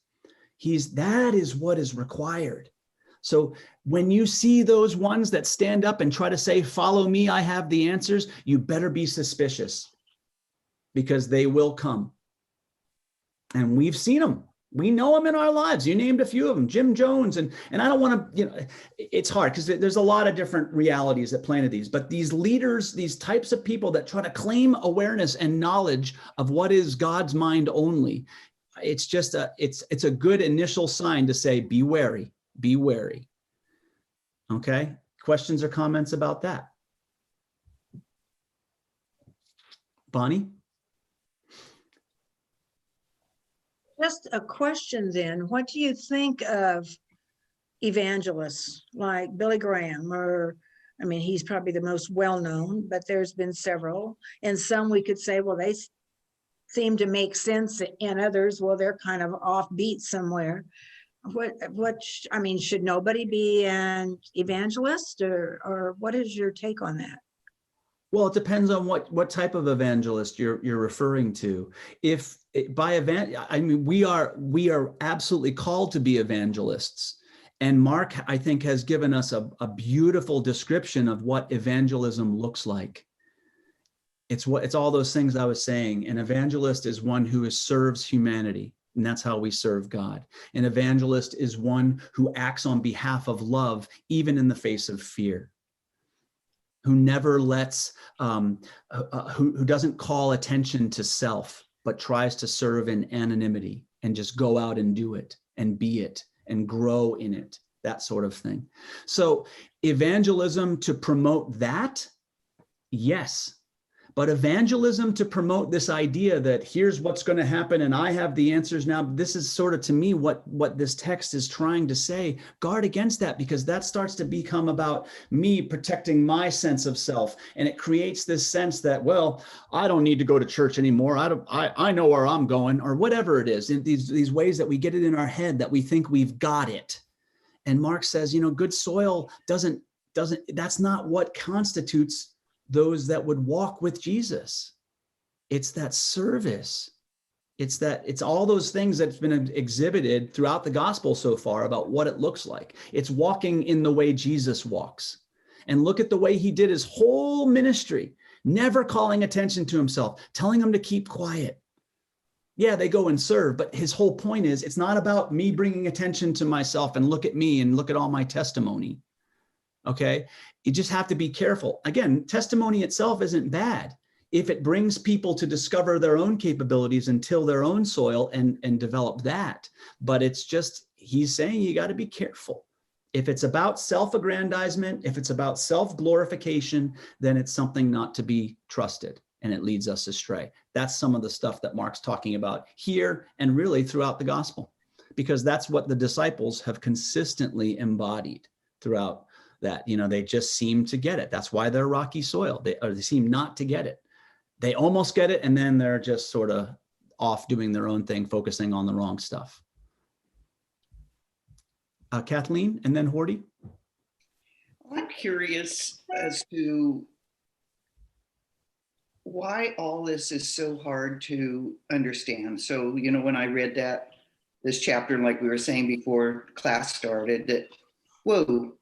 [SPEAKER 2] that is what is required. So when you see those ones that stand up and try to say, follow me, I have the answers, you better be suspicious, because they will come. And we've seen them. We know them in our lives. You named a few of them, Jim Jones. And I don't want to, it's hard because there's a lot of different realities that play into these. But these leaders, these types of people that try to claim awareness and knowledge of what is God's mind only, it's just it's a good initial sign to say, be wary. Be wary. Okay. Questions or comments about that? Bonnie?
[SPEAKER 5] Just a question then. What do you think of evangelists like Billy Graham? Or, I mean, he's probably the most well-known, but there's been several. And some we could say, well, they seem to make sense, and others, well, they're kind of offbeat somewhere. I mean, should nobody be an evangelist, or what is your take on that?
[SPEAKER 2] Well, it depends on what type of evangelist you're referring to. If by I mean, we are absolutely called to be evangelists. And Mark, I think, has given us a beautiful description of what evangelism looks like. It's all those things I was saying. An evangelist is one who serves humanity. And that's how we serve God. An evangelist is one who acts on behalf of love, even in the face of fear, who never lets, who doesn't call attention to self, but tries to serve in anonymity and just go out and do it and be it and grow in it, that sort of thing. So evangelism to promote that, yes. But evangelism to promote this idea that here's what's going to happen and I have the answers now, this is sort of, to me, what this text is trying to say. Guard against that, because that starts to become about me protecting my sense of self. And it creates this sense that, well, I don't need to go to church anymore. I know where I'm going, or whatever it is. In these ways that we get it in our head that we think we've got it. And Mark says, good soil doesn't, that's not what constitutes those that would walk with Jesus. It's that service. It's all those things that's been exhibited throughout the gospel so far about what it looks like. It's walking in the way Jesus walks. And look at the way he did his whole ministry, never calling attention to himself, telling them to keep quiet. Yeah, they go and serve, but his whole point is, it's not about me bringing attention to myself and look at me and look at all my testimony. Okay, you just have to be careful. Again, testimony itself isn't bad if it brings people to discover their own capabilities and till their own soil and develop that. But it's just, he's saying you got to be careful. If it's about self-aggrandizement, if it's about self-glorification, then it's something not to be trusted, and it leads us astray. That's some of the stuff that Mark's talking about here and really throughout the gospel. because that's what the disciples have consistently embodied throughout that. They just seem to get it. That's why they're rocky soil. They seem not to get it. They almost get it, and then they're just sort of off doing their own thing, focusing on the wrong stuff. Kathleen, and then Horty.
[SPEAKER 7] I'm curious as to why all this is so hard to understand. So, when I read this chapter, and like we were saying before class started, that, whoa,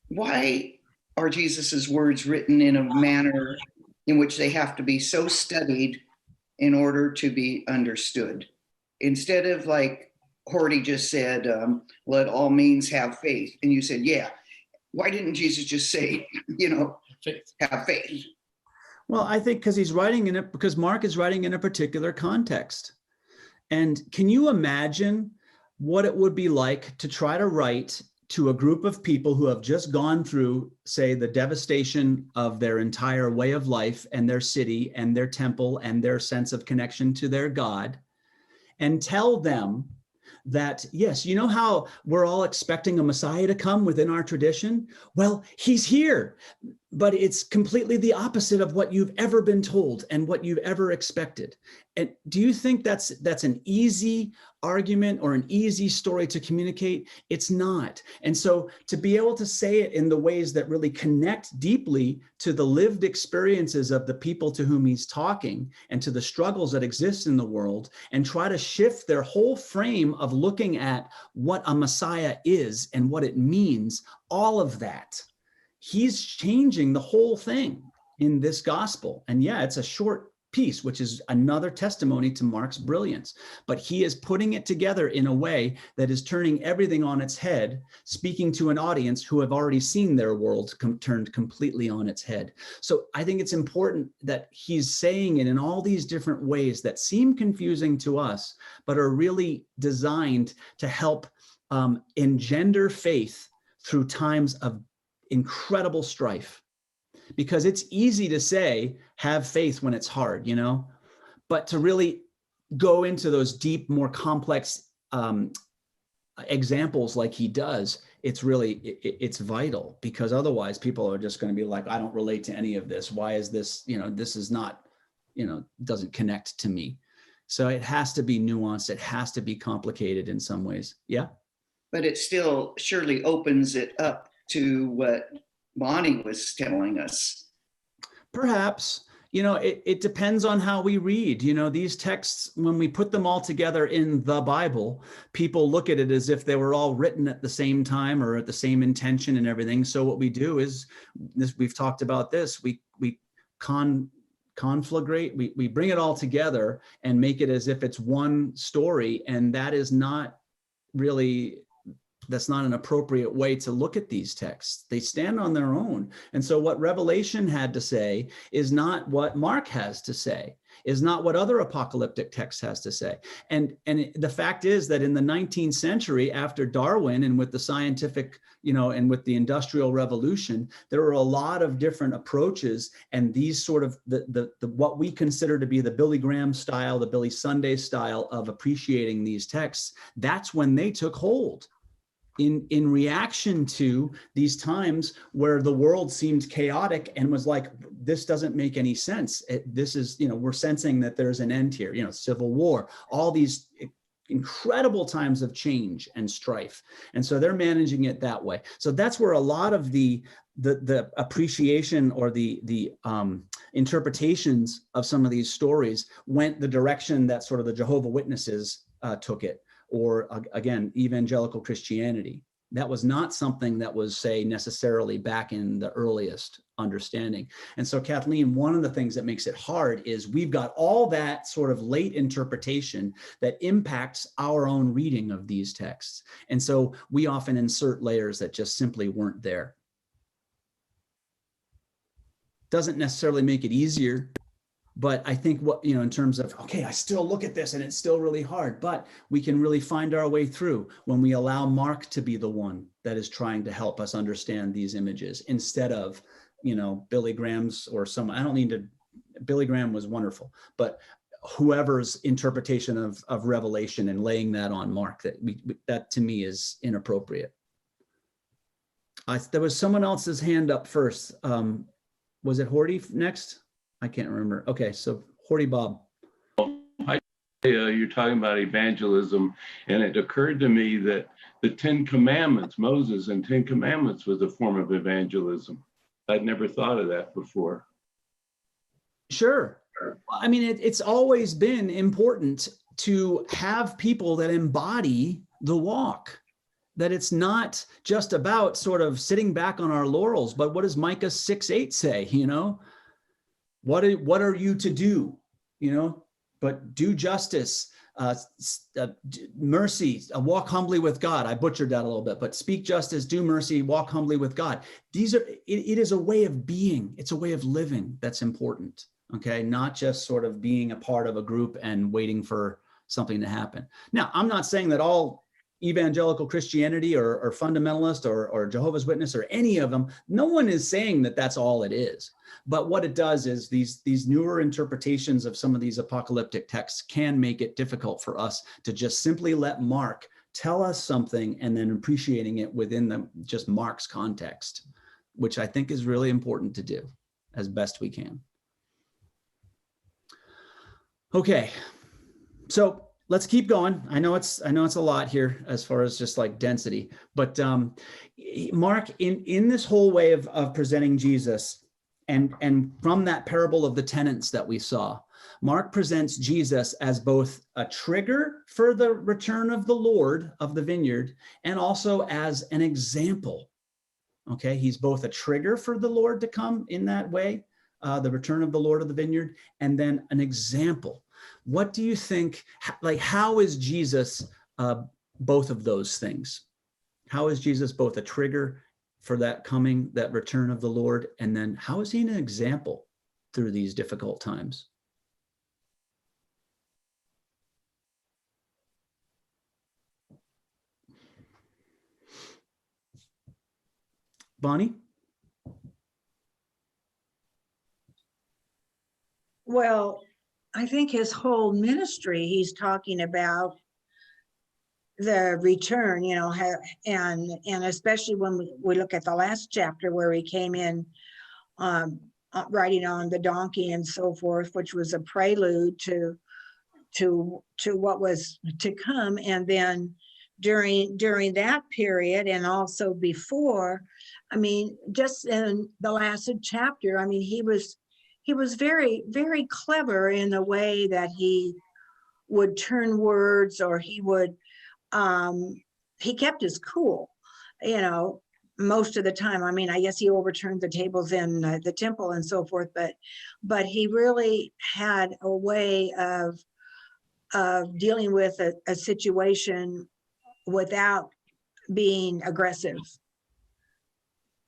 [SPEAKER 7] why are Jesus's words written in a manner in which they have to be so studied in order to be understood? Instead of, like Horty just said, let all means have faith. And you said, yeah, why didn't Jesus just say, have faith?
[SPEAKER 2] Well, I think because Mark is writing in a particular context. And can you imagine what it would be like to try to write to a group of people who have just gone through, say, the devastation of their entire way of life and their city and their temple and their sense of connection to their God, and tell them that, yes, you know how we're all expecting a Messiah to come within our tradition? Well, he's here, but it's completely the opposite of what you've ever been told and what you've ever expected. And do you think that's an easy argument or an easy story to communicate? It's not. And so to be able to say it in the ways that really connect deeply to the lived experiences of the people to whom he's talking and to the struggles that exist in the world, and try to shift their whole frame of looking at what a Messiah is and what it means, all of that, he's changing the whole thing in this gospel. And yeah, it's a short piece, which is another testimony to Mark's brilliance, but he is putting it together in a way that is turning everything on its head, speaking to an audience who have already seen their world turned completely on its head. So I think it's important that he's saying it in all these different ways that seem confusing to us, but are really designed to help engender faith through times of incredible strife. Because it's easy to say, have faith when it's hard, but to really go into those deep, more complex examples like he does, it's vital, because otherwise people are just going to be like, I don't relate to any of this. Why is this, this is not, doesn't connect to me. So it has to be nuanced. It has to be complicated in some ways. Yeah.
[SPEAKER 7] But it still surely opens it up to what Bonnie was telling us.
[SPEAKER 2] Perhaps, it depends on how we read. These texts, when we put them all together in the Bible, people look at it as if they were all written at the same time or at the same intention and everything. So what we do is, we've talked about this, we conflagrate, we bring it all together and make it as if it's one story. And that is not really, that's not an appropriate way to look at these texts. They stand on their own. And so what Revelation had to say is not what Mark has to say, is not what other apocalyptic text has to say. And the fact is that in the 19th century, after Darwin and with the scientific, and with the Industrial Revolution, there were a lot of different approaches, and these sort of the what we consider to be the Billy Graham style, the Billy Sunday style of appreciating these texts, that's when they took hold. In reaction to these times where the world seemed chaotic and was like, this doesn't make any sense. This is, we're sensing that there's an end here, civil war, all these incredible times of change and strife. And so they're managing it that way. So that's where a lot of the appreciation or the interpretations of some of these stories went the direction that sort of the Jehovah's Witnesses took it. Or again, evangelical Christianity. That was not something that was, say, necessarily back in the earliest understanding. And so, Kathleen, one of the things that makes it hard is we've got all that sort of late interpretation that impacts our own reading of these texts. And so we often insert layers that just simply weren't there. Doesn't necessarily make it easier. But I think in terms of, okay, I still look at this and it's still really hard, but we can really find our way through when we allow Mark to be the one that is trying to help us understand these images instead of, Billy Graham's or someone. Billy Graham was wonderful, but whoever's interpretation of Revelation and laying that on Mark. That to me is inappropriate. There was someone else's hand up first. Was it Horty next? I can't remember. Okay, so Horty Bob.
[SPEAKER 8] You're talking about evangelism, and it occurred to me that the 10 Commandments, Moses and 10 Commandments, was a form of evangelism. I'd never thought of that before.
[SPEAKER 2] Sure. I mean, it's always been important to have people that embody the walk, that it's not just about sort of sitting back on our laurels, but what does Micah 6:8 say? You know, what are you to do? You know, but do justice, mercy, walk humbly with God. I butchered that a little bit, but speak justice, do mercy, walk humbly with God. It is a way of being. It's a way of living that's important. Okay. Not just sort of being a part of a group and waiting for something to happen. Now, I'm not saying that all evangelical Christianity or fundamentalist or Jehovah's Witness or any of them, no one is saying that that's all it is. But what it does is these newer interpretations of some of these apocalyptic texts can make it difficult for us to just simply let Mark tell us something and then appreciating it within just Mark's context, which I think is really important to do as best we can. Okay, so let's keep going. I know it's a lot here as far as just like density, but Mark, in this whole way of presenting Jesus, and from that parable of the tenants that we saw, Mark presents Jesus as both a trigger for the return of the Lord of the vineyard and also as an example. Okay, he's both a trigger for the Lord to come in that way, the return of the Lord of the vineyard, and then an example. What do you think, like, how is Jesus both of those things? How is Jesus both a trigger for that return of the Lord, and then how is he an example through these difficult times? Bonnie?
[SPEAKER 5] Well, I think his whole ministry, he's talking about the return, you know, and especially when we look at the last chapter where he came in riding on the donkey and so forth, which was a prelude to what was to come. And then during that period and also before, I mean, just in the last chapter, I mean, he was very, very clever in the way that he would turn words, or he would, he kept his cool, you know, most of the time. I mean, I guess he overturned the tables in the temple and so forth, but he really had a way of dealing with a situation without being aggressive.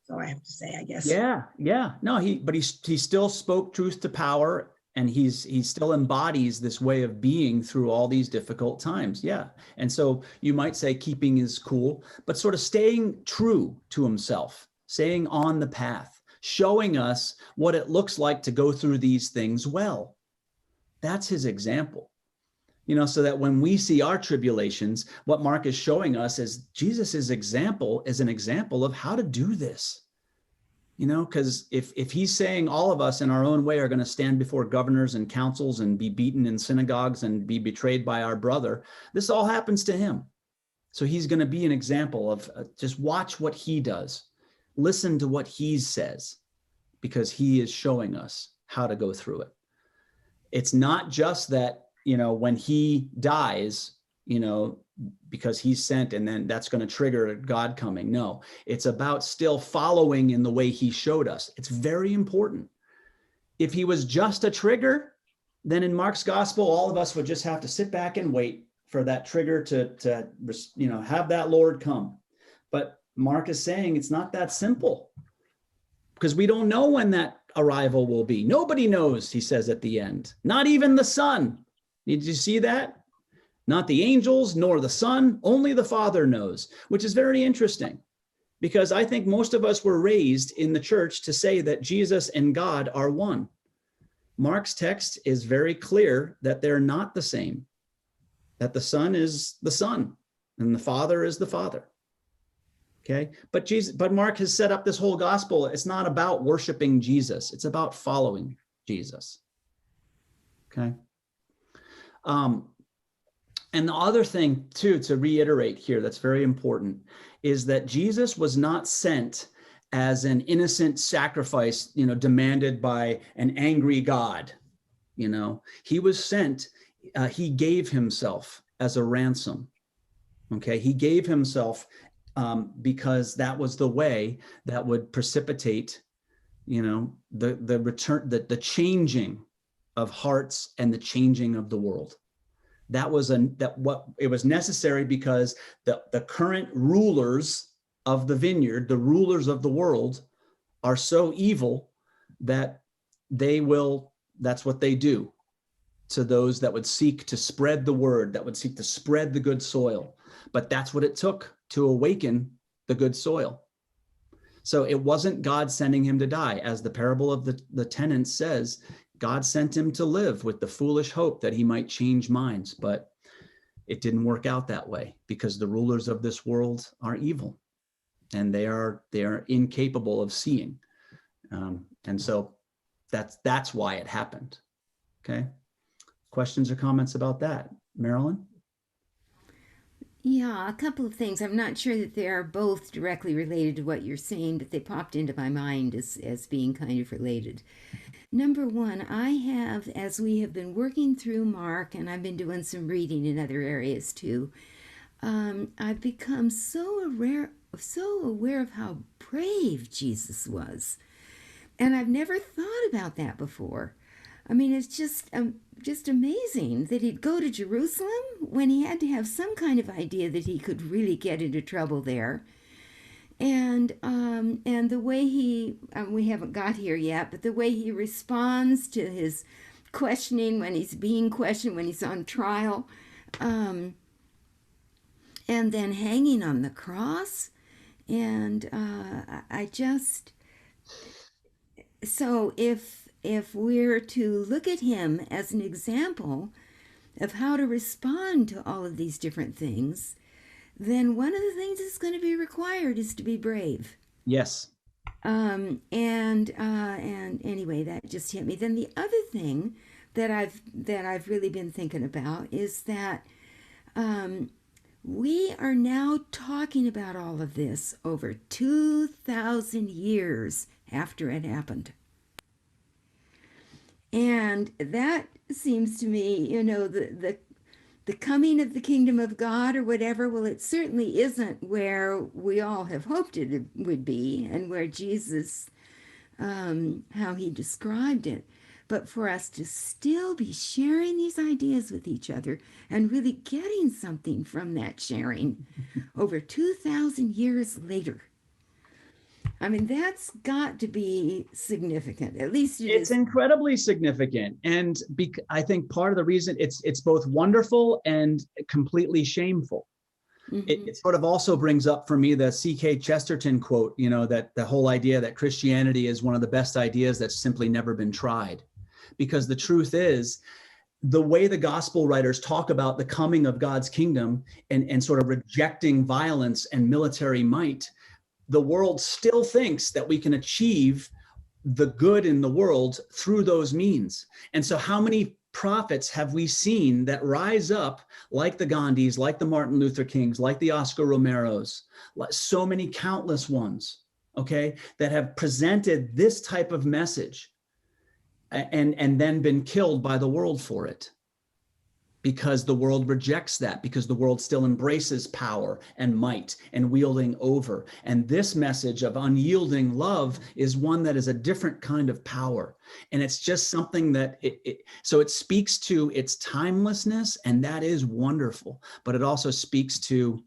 [SPEAKER 5] So I have to say, I guess.
[SPEAKER 2] Yeah. No, he still spoke truth to power, and he still embodies this way of being through all these difficult times. Yeah. And so you might say keeping his cool, but sort of staying true to himself, staying on the path, showing us what it looks like to go through these things well. That's his example. You know, so that when we see our tribulations, what Mark is showing us is Jesus's example is an example of how to do this. You know, because if he's saying all of us in our own way are going to stand before governors and councils and be beaten in synagogues and be betrayed by our brother, this all happens to him. So he's going to be an example of just watch what he does. Listen to what he says, because he is showing us how to go through it. It's not just that, you know, when he dies, you know, because he's sent and then that's going to trigger God coming. No, it's about still following in the way he showed us. It's very important. If he was just a trigger, then in Mark's gospel, all of us would just have to sit back and wait for that trigger to you know, have that Lord come. But Mark is saying it's not that simple, because we don't know when that arrival will be. Nobody knows, he says at the end, not even the Son. Did you see that? Not the angels, nor the Son, only the Father knows, which is very interesting, because I think most of us were raised in the church to say that Jesus and God are one. Mark's text is very clear that they're not the same, that the Son is the Son and the Father is the Father. Okay, but Mark has set up this whole gospel. It's not about worshiping Jesus. It's about following Jesus. Okay. And the other thing too, to reiterate here, that's very important, is that Jesus was not sent as an innocent sacrifice, demanded by an angry God. He was sent, he gave himself as a ransom. Okay, he gave himself because that was the way that would precipitate, the return, the changing of hearts and the changing of the world. It was necessary because the current rulers of the vineyard, the rulers of the world, are so evil that that's what they do to those that would seek to spread the word, that would seek to spread the good soil. But that's what it took to awaken the good soil. So it wasn't God sending him to die. As the parable of the tenants says, God sent him to live with the foolish hope that he might change minds. But it didn't work out that way because the rulers of this world are evil and they are incapable of seeing. And so that's why it happened. Okay. Questions or comments about that? Marilyn?
[SPEAKER 6] Yeah, a couple of things. I'm not sure that they are both directly related to what you're saying, but they popped into my mind as being kind of related. Number one, I have, as we have been working through Mark, and I've been doing some reading in other areas too, I've become so aware of how brave Jesus was. And I've never thought about that before. I mean, it's just amazing that he'd go to Jerusalem when he had to have some kind of idea that he could really get into trouble there. And the way we haven't got here yet, but the way he responds to his questioning when he's being questioned, when he's on trial, and then hanging on the cross. And so if we're to look at him as an example of how to respond to all of these different things, then one of the things that's going to be required is to be brave.
[SPEAKER 2] Yes.
[SPEAKER 6] And anyway, that just hit me. Then the other thing that I've really been thinking about is that we are now talking about all of this over 2,000 years after it happened. And that seems to me, the coming of the kingdom of God or whatever, well, it certainly isn't where we all have hoped it would be and where Jesus, how he described it. But for us to still be sharing these ideas with each other and really getting something from that sharing over 2,000 years later. I mean, that's got to be significant. At least
[SPEAKER 2] it's incredibly significant. And I think part of the reason it's both wonderful and completely shameful. Mm-hmm. It sort of also brings up for me the C.K. Chesterton quote, that the whole idea that Christianity is one of the best ideas that's simply never been tried. Because the truth is, the way the gospel writers talk about the coming of God's kingdom and sort of rejecting violence and military might, the world still thinks that we can achieve the good in the world through those means. And so how many prophets have we seen that rise up like the Gandhis, like the Martin Luther Kings, like the Oscar Romeros, so many countless ones, okay, that have presented this type of message and then been killed by the world for it. Because the world rejects that, because the world still embraces power and might and wielding over. And this message of unyielding love is one that is a different kind of power. And it's just something that so it speaks to its timelessness, and that is wonderful. But it also speaks to,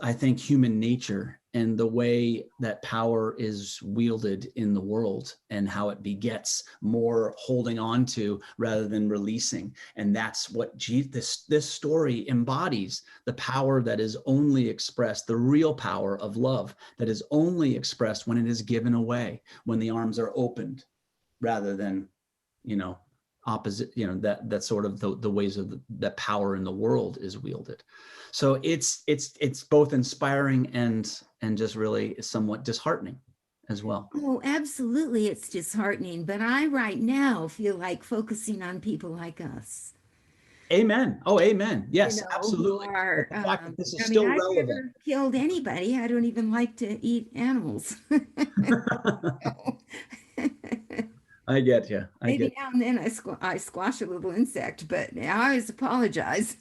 [SPEAKER 2] I think, human nature and the way that power is wielded in the world and how it begets more holding on to rather than releasing. And that's what this story embodies, the power that is only expressed, the real power of love that is only expressed when it is given away, when the arms are opened rather than, opposite, that sort of the ways of that power in the world is wielded. So it's both inspiring and just really somewhat disheartening as well.
[SPEAKER 6] Oh, absolutely. It's disheartening. But I right now feel like focusing on people like us.
[SPEAKER 2] Amen. Oh, amen. Yes,
[SPEAKER 6] Who
[SPEAKER 2] absolutely.
[SPEAKER 6] are,
[SPEAKER 2] The fact that this is
[SPEAKER 6] I
[SPEAKER 2] still
[SPEAKER 6] mean, I've
[SPEAKER 2] relevant.
[SPEAKER 6] never killed anybody. I don't even like to eat animals.
[SPEAKER 2] I get you.
[SPEAKER 6] Maybe now and then I squash a little insect, but I always apologize.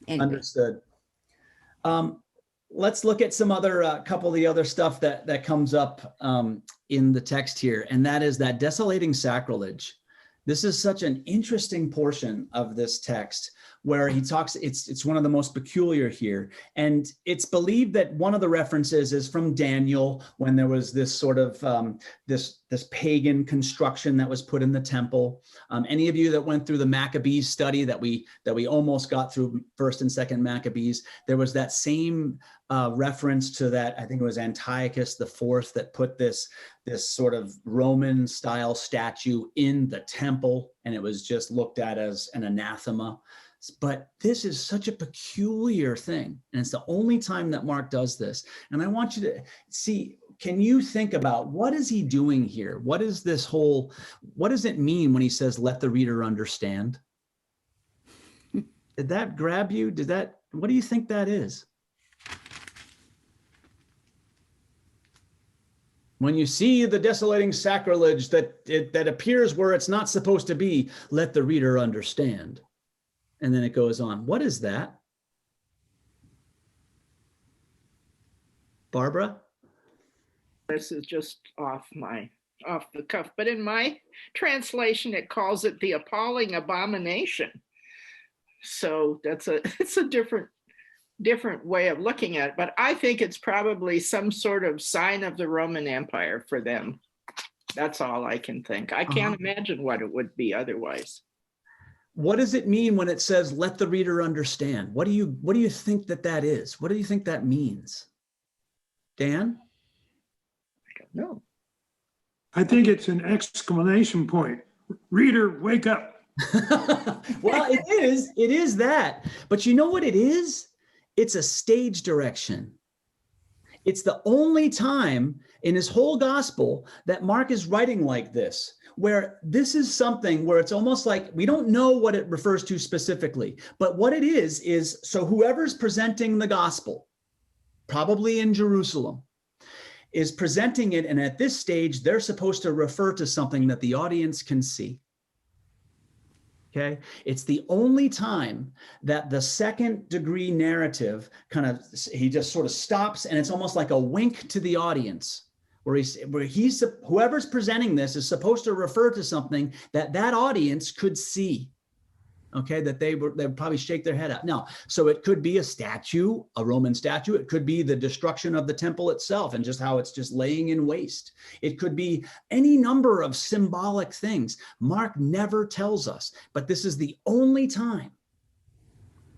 [SPEAKER 6] Anyway.
[SPEAKER 2] Understood. Let's look at some other couple of the other stuff that comes up in the text here, and that is that desolating sacrilege. This is such an interesting portion of this text where he talks, it's one of the most peculiar here. And it's believed that one of the references is from Daniel, when there was this sort of this pagan construction that was put in the temple. Any of you that went through the Maccabees study that we almost got through 1st and 2nd Maccabees, there was that same reference to that. I think it was Antiochus IV that put this sort of Roman style statue in the temple, and it was just looked at as an anathema. But this is such a peculiar thing, and it's the only time that Mark does this. And I want you to see, can you think about what is he doing here? What is this whole, what does it mean when he says, let the reader understand? Did that grab you? What do you think that is? When you see the desolating sacrilege that appears where it's not supposed to be, let the reader understand. And then it goes on. What is that? Barbara?
[SPEAKER 9] This is just off the cuff, but in my translation, it calls it the appalling abomination. So it's a different way of looking at it, but I think it's probably some sort of sign of the Roman Empire for them. That's all I can think. I can't imagine what it would be otherwise.
[SPEAKER 2] What does it mean when it says, let the reader understand? What do you think that is? What do you think that means? Dan?
[SPEAKER 9] I don't know.
[SPEAKER 10] I think it's an exclamation point. Reader, wake up.
[SPEAKER 2] Well, it is that. But you know what it is? It's a stage direction. It's the only time in his whole gospel that Mark is writing like this, where this is something where it's almost like we don't know what it refers to specifically, but what it is so whoever's presenting the gospel, probably in Jerusalem, is presenting it, and at this stage, they're supposed to refer to something that the audience can see. Okay, it's the only time that the second degree narrative he just sort of stops, and it's almost like a wink to the audience, where whoever's presenting this is supposed to refer to something that audience could see. Okay, that they'd probably shake their head at. Now, so it could be a statue, a Roman statue. It could be the destruction of the temple itself and just how it's just laying in waste. It could be any number of symbolic things. Mark never tells us, but this is the only time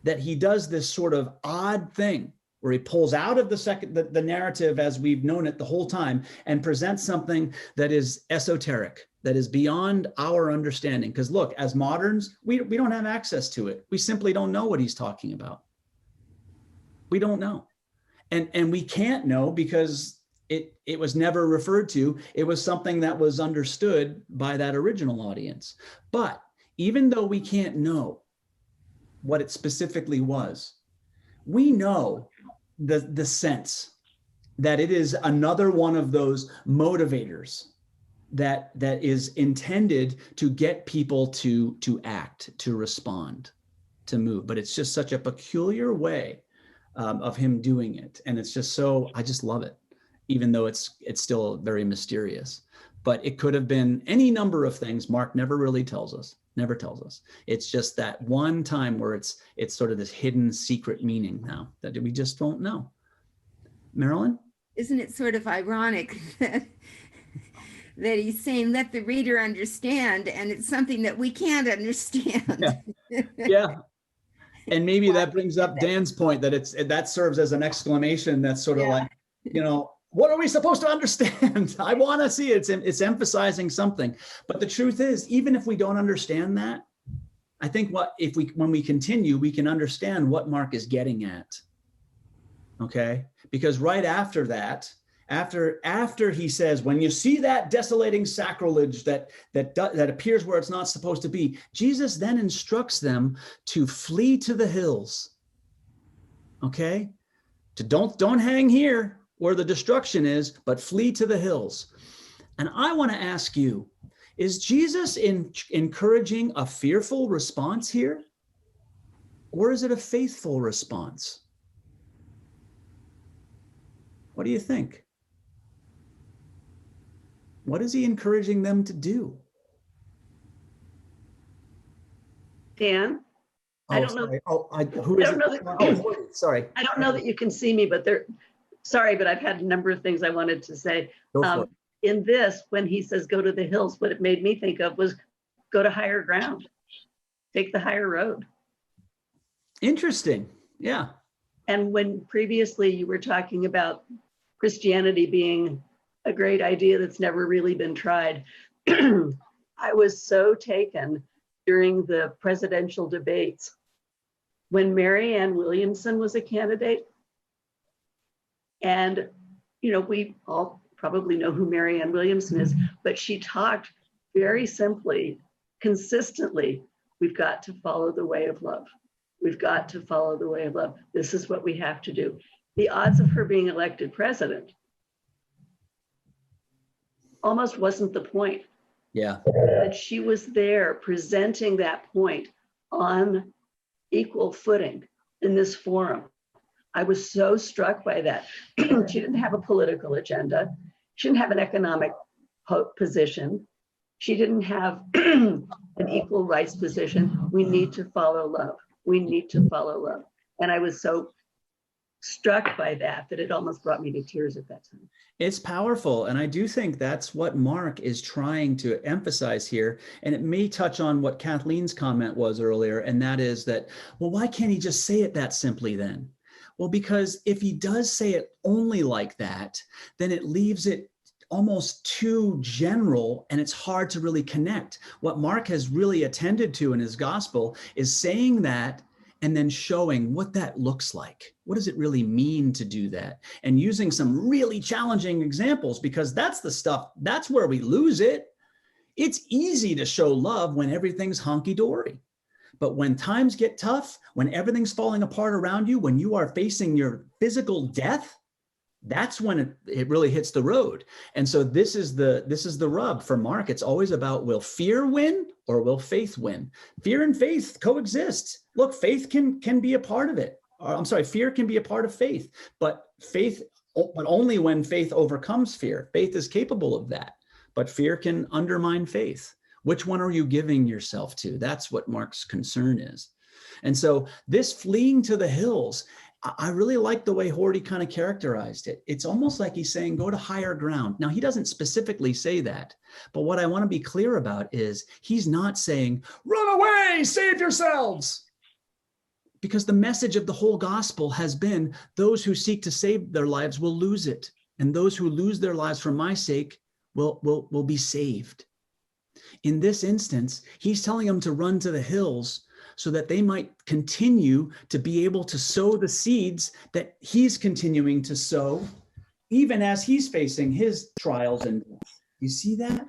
[SPEAKER 2] that he does this sort of odd thing where he pulls out of the narrative as we've known it the whole time and presents something that is esoteric, that is beyond our understanding. Because look, as moderns, we don't have access to it. We simply don't know what he's talking about. We don't know. And we can't know because it was never referred to. It was something that was understood by that original audience. But even though we can't know what it specifically was, we know the sense that it is another one of those motivators that is intended to get people to act, to respond, to move. But it's just such a peculiar way of him doing it. And it's just I just love it, even though it's still very mysterious. But it could have been any number of things. Mark never really tells us. Never tells us. It's just that one time where it's sort of this hidden secret meaning now that we just don't know. Marilyn?
[SPEAKER 6] Isn't it sort of ironic that he's saying, let the reader understand, and it's something that we can't understand?
[SPEAKER 2] Yeah. And maybe that brings up Dan's point that that serves as an exclamation that's sort of like, what are we supposed to understand? I want to see it. It's emphasizing something. But the truth is, even if we don't understand that, I think when we continue, we can understand what Mark is getting at. Okay? Because right after that, after he says, when you see that desolating sacrilege that appears where it's not supposed to be, Jesus then instructs them to flee to the hills. Okay? To don't hang here where the destruction is, but flee to the hills. And I want to ask you, is Jesus encouraging a fearful response here? Or is it a faithful response? What do you think? What is he encouraging them to do?
[SPEAKER 3] Dan? I don't know.
[SPEAKER 2] Sorry. Who is it? Sorry.
[SPEAKER 3] I don't know that you can see me, but sorry, but I've had a number of things I wanted to say.
[SPEAKER 2] Go for it.
[SPEAKER 3] In this, when he says, go to the hills, what it made me think of was go to higher ground, take the higher road.
[SPEAKER 2] Interesting. Yeah.
[SPEAKER 3] And when previously you were talking about Christianity being a great idea that's never really been tried, I was so taken during the presidential debates when Marianne Williamson was a candidate. And, we all probably know who Marianne Williamson is, but she talked very simply, consistently, we've got to follow the way of love. We've got to follow the way of love. This is what we have to do. The odds of her being elected president almost wasn't the point.
[SPEAKER 2] Yeah.
[SPEAKER 3] But she was there presenting that point on equal footing in this forum. I was so struck by that. She didn't have a political agenda. She didn't have an economic position. She didn't have an equal rights position. We need to follow love. We need to follow love. And I was so struck by that it almost brought me to tears at that time.
[SPEAKER 2] It's powerful. And I do think that's what Mark is trying to emphasize here. And it may touch on what Kathleen's comment was earlier. And that is that, well, why can't he just say it that simply then? Well, because if he does say it only like that, then it leaves it almost too general and it's hard to really connect. What Mark has really attended to in his gospel is saying that and then showing what that looks like. What does it really mean to do that? And using some really challenging examples, because that's the stuff, that's where we lose it. It's easy to show love when everything's honky-dory. But when times get tough, when everything's falling apart around you, when you are facing your physical death, that's when it really hits the road. And so this is the rub for Mark. It's always about, will fear win or will faith win? Fear and faith coexist. Look, faith can be a part of it. Fear can be a part of faith, but only when faith overcomes fear. Faith is capable of that, but fear can undermine faith. Which one are you giving yourself to? That's what Mark's concern is. And so this fleeing to the hills, I really like the way Horty kind of characterized it. It's almost like he's saying, go to higher ground. Now, he doesn't specifically say that, but what I want to be clear about is he's not saying, run away, save yourselves. Because the message of the whole gospel has been, those who seek to save their lives will lose it. And those who lose their lives for my sake will be saved. In this instance, he's telling them to run to the hills so that they might continue to be able to sow the seeds that he's continuing to sow, even as he's facing his trials. And you see that?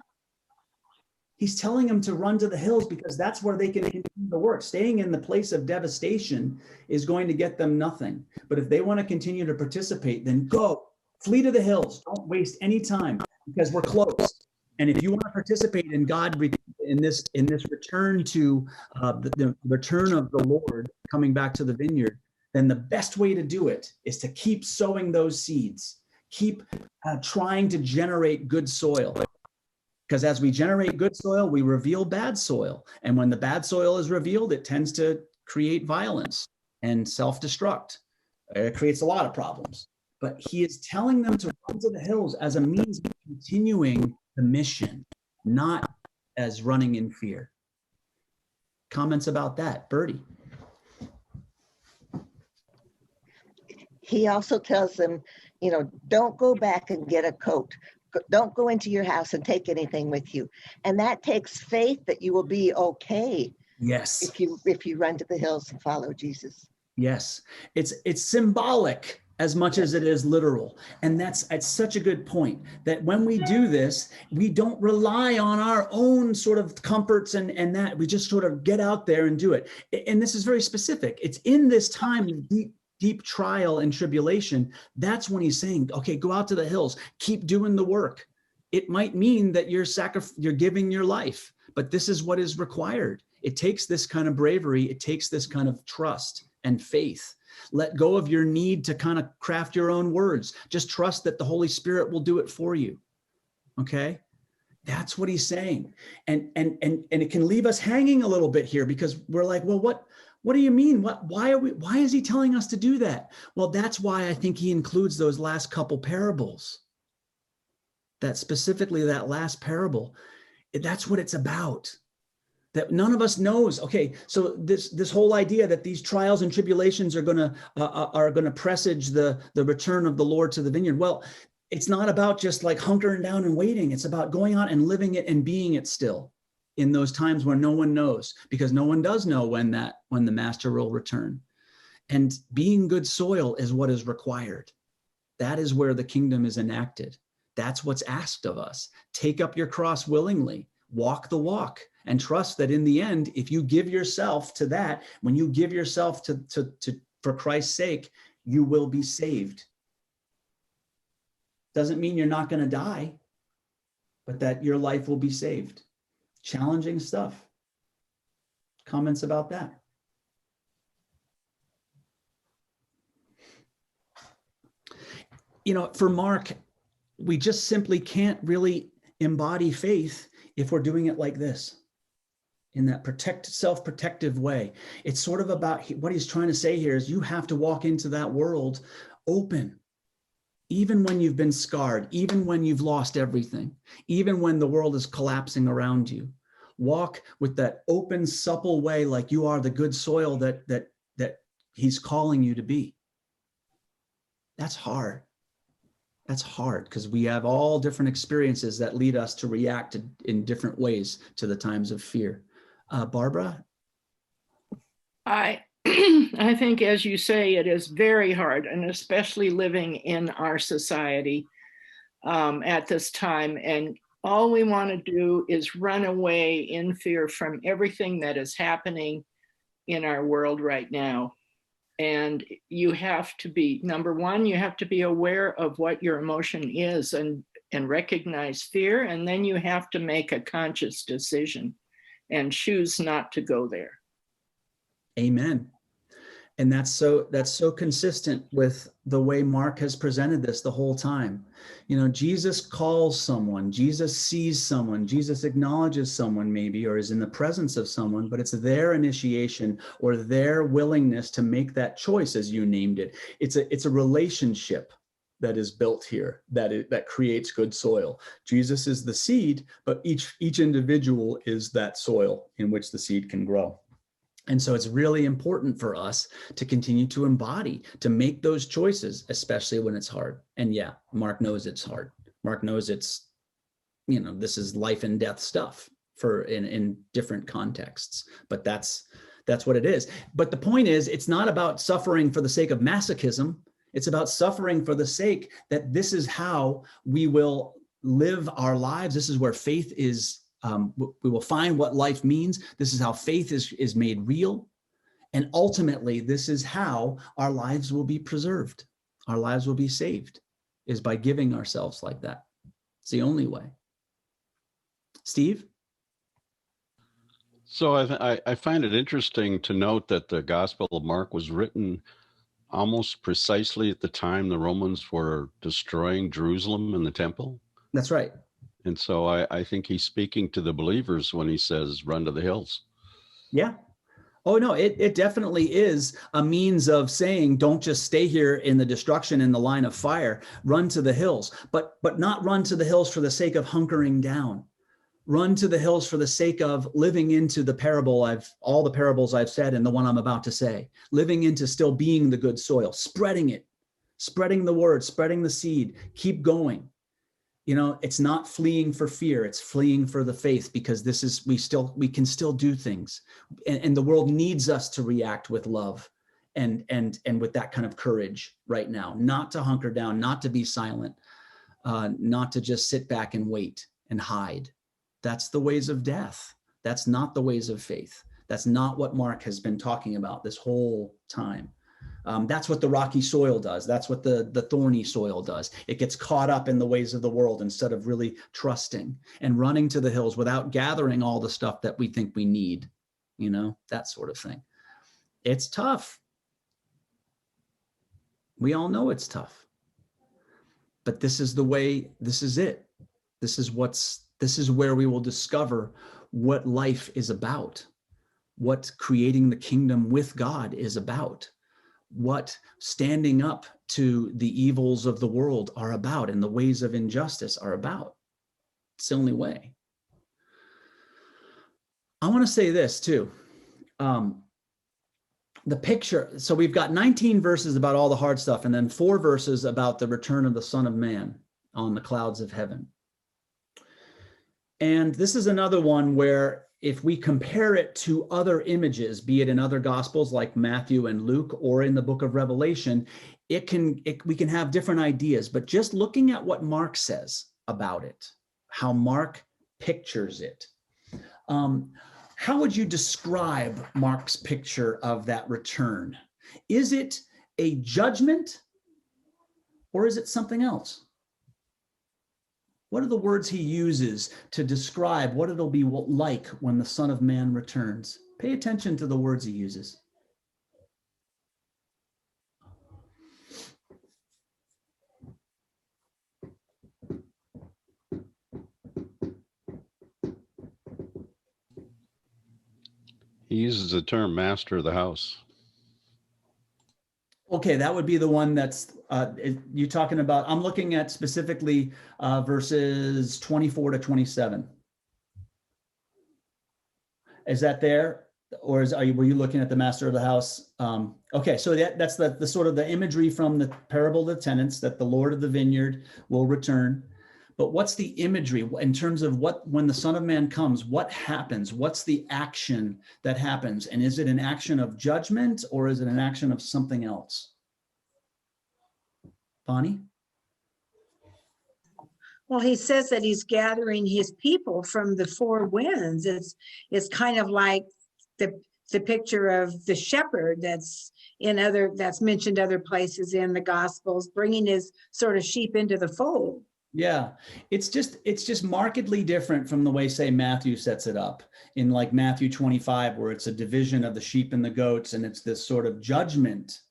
[SPEAKER 2] He's telling them to run to the hills because that's where they can continue to work. Staying in the place of devastation is going to get them nothing. But if they want to continue to participate, then go, flee to the hills. Don't waste any time because we're close. And if you want to participate in God in this return to the return of the Lord coming back to the vineyard, then the best way to do it is to keep sowing those seeds, keep trying to generate good soil. Because as we generate good soil, we reveal bad soil. And when the bad soil is revealed, it tends to create violence and self-destruct. It creates a lot of problems. But he is telling them to run to the hills as a means of continuing the mission, not as running in fear. Comments about that, Bertie?
[SPEAKER 11] He also tells them, don't go back and get a coat. Don't go into your house and take anything with you. And that takes faith that you will be okay.
[SPEAKER 2] Yes.
[SPEAKER 11] If you run to the hills and follow Jesus.
[SPEAKER 2] Yes. It's symbolic as much as it is literal. And that's such a good point, that when we do this, we don't rely on our own sort of comforts and that we just sort of get out there and do it. And this is very specific. It's in this time of deep trial and tribulation. That's when he's saying, okay, go out to the hills, keep doing the work. It might mean that you're giving your life, but this is what is required. It takes this kind of bravery. It takes this kind of trust and faith. Let go of your need to kind of craft your own words. Just trust that the Holy Spirit will do it for you. Okay? That's what he's saying. And it can leave us hanging a little bit here, because we're like, well, what do you mean? Why is he telling us to do that? Well, that's why I think he includes those last couple parables. That specifically that last parable, that's what it's about. That none of us knows. Okay, so this whole idea that these trials and tribulations are gonna presage the return of the Lord to the vineyard. Well, it's not about just like hunkering down and waiting. It's about going out and living it and being it still in those times where no one knows, because no one does know when the master will return. And being good soil is what is required. That is where the kingdom is enacted. That's what's asked of us. Take up your cross willingly, walk the walk, and trust that in the end, if you give yourself to that, when you give yourself for Christ's sake, you will be saved. Doesn't mean you're not going to die, but that your life will be saved. Challenging stuff. Comments about that? For Mark, we just simply can't really embody faith if we're doing it like this, in that self-protective way. It's sort of about what he's trying to say here is you have to walk into that world open, even when you've been scarred, even when you've lost everything, even when the world is collapsing around you. Walk with that open, supple way, like you are the good soil that he's calling you to be. That's hard. That's hard because we have all different experiences that lead us to react in different ways to the times of fear. Barbara?
[SPEAKER 9] I think, as you say, it is very hard, and especially living in our society at this time. And all we want to do is run away in fear from everything that is happening in our world right now. And you have to be, number one, you have to be aware of what your emotion is and recognize fear. And then you have to make a conscious decision and choose not to go there. Amen.
[SPEAKER 2] And that's so consistent with the way Mark has presented this the whole time. Jesus calls someone, Jesus sees someone, Jesus acknowledges someone maybe, or is in the presence of someone, but it's their initiation or their willingness to make that choice, as you named it. It's a relationship that is built here that creates good soil. Jesus is the seed, but each individual is that soil in which the seed can grow. And so it's really important for us to continue to embody, to make those choices, especially when it's hard. And yeah, Mark knows it's hard. Mark knows it's, this is life and death stuff in different contexts, but that's what it is. But the point is, it's not about suffering for the sake of masochism. It's about suffering for the sake that this is how we will live our lives. This is where faith is. We will find what life means. This is how faith is made real. And ultimately, this is how our lives will be preserved. Our lives will be saved, is by giving ourselves like that. It's the only way. Steve?
[SPEAKER 12] So I find it interesting to note that the Gospel of Mark was written almost precisely at the time the Romans were destroying Jerusalem and the temple.
[SPEAKER 2] That's right.
[SPEAKER 12] And so I think he's speaking to the believers when he says, run to the hills.
[SPEAKER 2] Yeah. Oh, no, it definitely is a means of saying, don't just stay here in the destruction in the line of fire, run to the hills, but not run to the hills for the sake of hunkering down. Run to the hills for the sake of living into the parable all the parables I've said and the one I'm about to say, living into still being the good soil, spreading spreading the word, spreading the seed, keep going. You know, it's not fleeing for fear, it's fleeing for the faith, because we can still do things. And the world needs us to react with love and with that kind of courage right now, not to hunker down, not to be silent, not to just sit back and wait and hide. That's the ways of death. That's not the ways of faith. That's not what Mark has been talking about this whole time. That's what the rocky soil does. That's what the thorny soil does. It gets caught up in the ways of the world instead of really trusting and running to the hills without gathering all the stuff that we think we need, you know, that sort of thing. It's tough. We all know it's tough. But this is the way, this is it. This is where we will discover what life is about, what creating the kingdom with God is about, what standing up to the evils of the world are about and the ways of injustice are about. It's the only way. I want to say this too. The picture, so we've got 19 verses about all the hard stuff and then 4 verses about the return of the Son of Man on the clouds of heaven. And this is another one where if we compare it to other images, be it in other gospels like Matthew and Luke or in the book of Revelation, we can have different ideas. But just looking at what Mark says about it, how Mark pictures it, how would you describe Mark's picture of that return? Is it a judgment or is it something else? What are the words he uses to describe what it'll be like when the Son of Man returns? Pay attention to the words he uses.
[SPEAKER 12] He uses the term master of the house.
[SPEAKER 2] Okay, that would be the one that's you talking about. I'm looking at specifically verses 24 to 27. Is that there, or were you looking at the master of the house? Okay, so that's the sort of the imagery from the parable of the tenants, that the Lord of the vineyard will return. But what's the imagery in terms of when the Son of Man comes, what happens? What's the action that happens? And is it an action of judgment or is it an action of something else? Bonnie?
[SPEAKER 5] Well, he says that he's gathering his people from the 4 winds. It's kind of like the picture of the shepherd that's mentioned other places in the Gospels, bringing his sort of sheep into the fold.
[SPEAKER 2] Yeah, it's just markedly different from the way, say, Matthew sets it up in like Matthew 25, where it's a division of the sheep and the goats, and it's this sort of judgment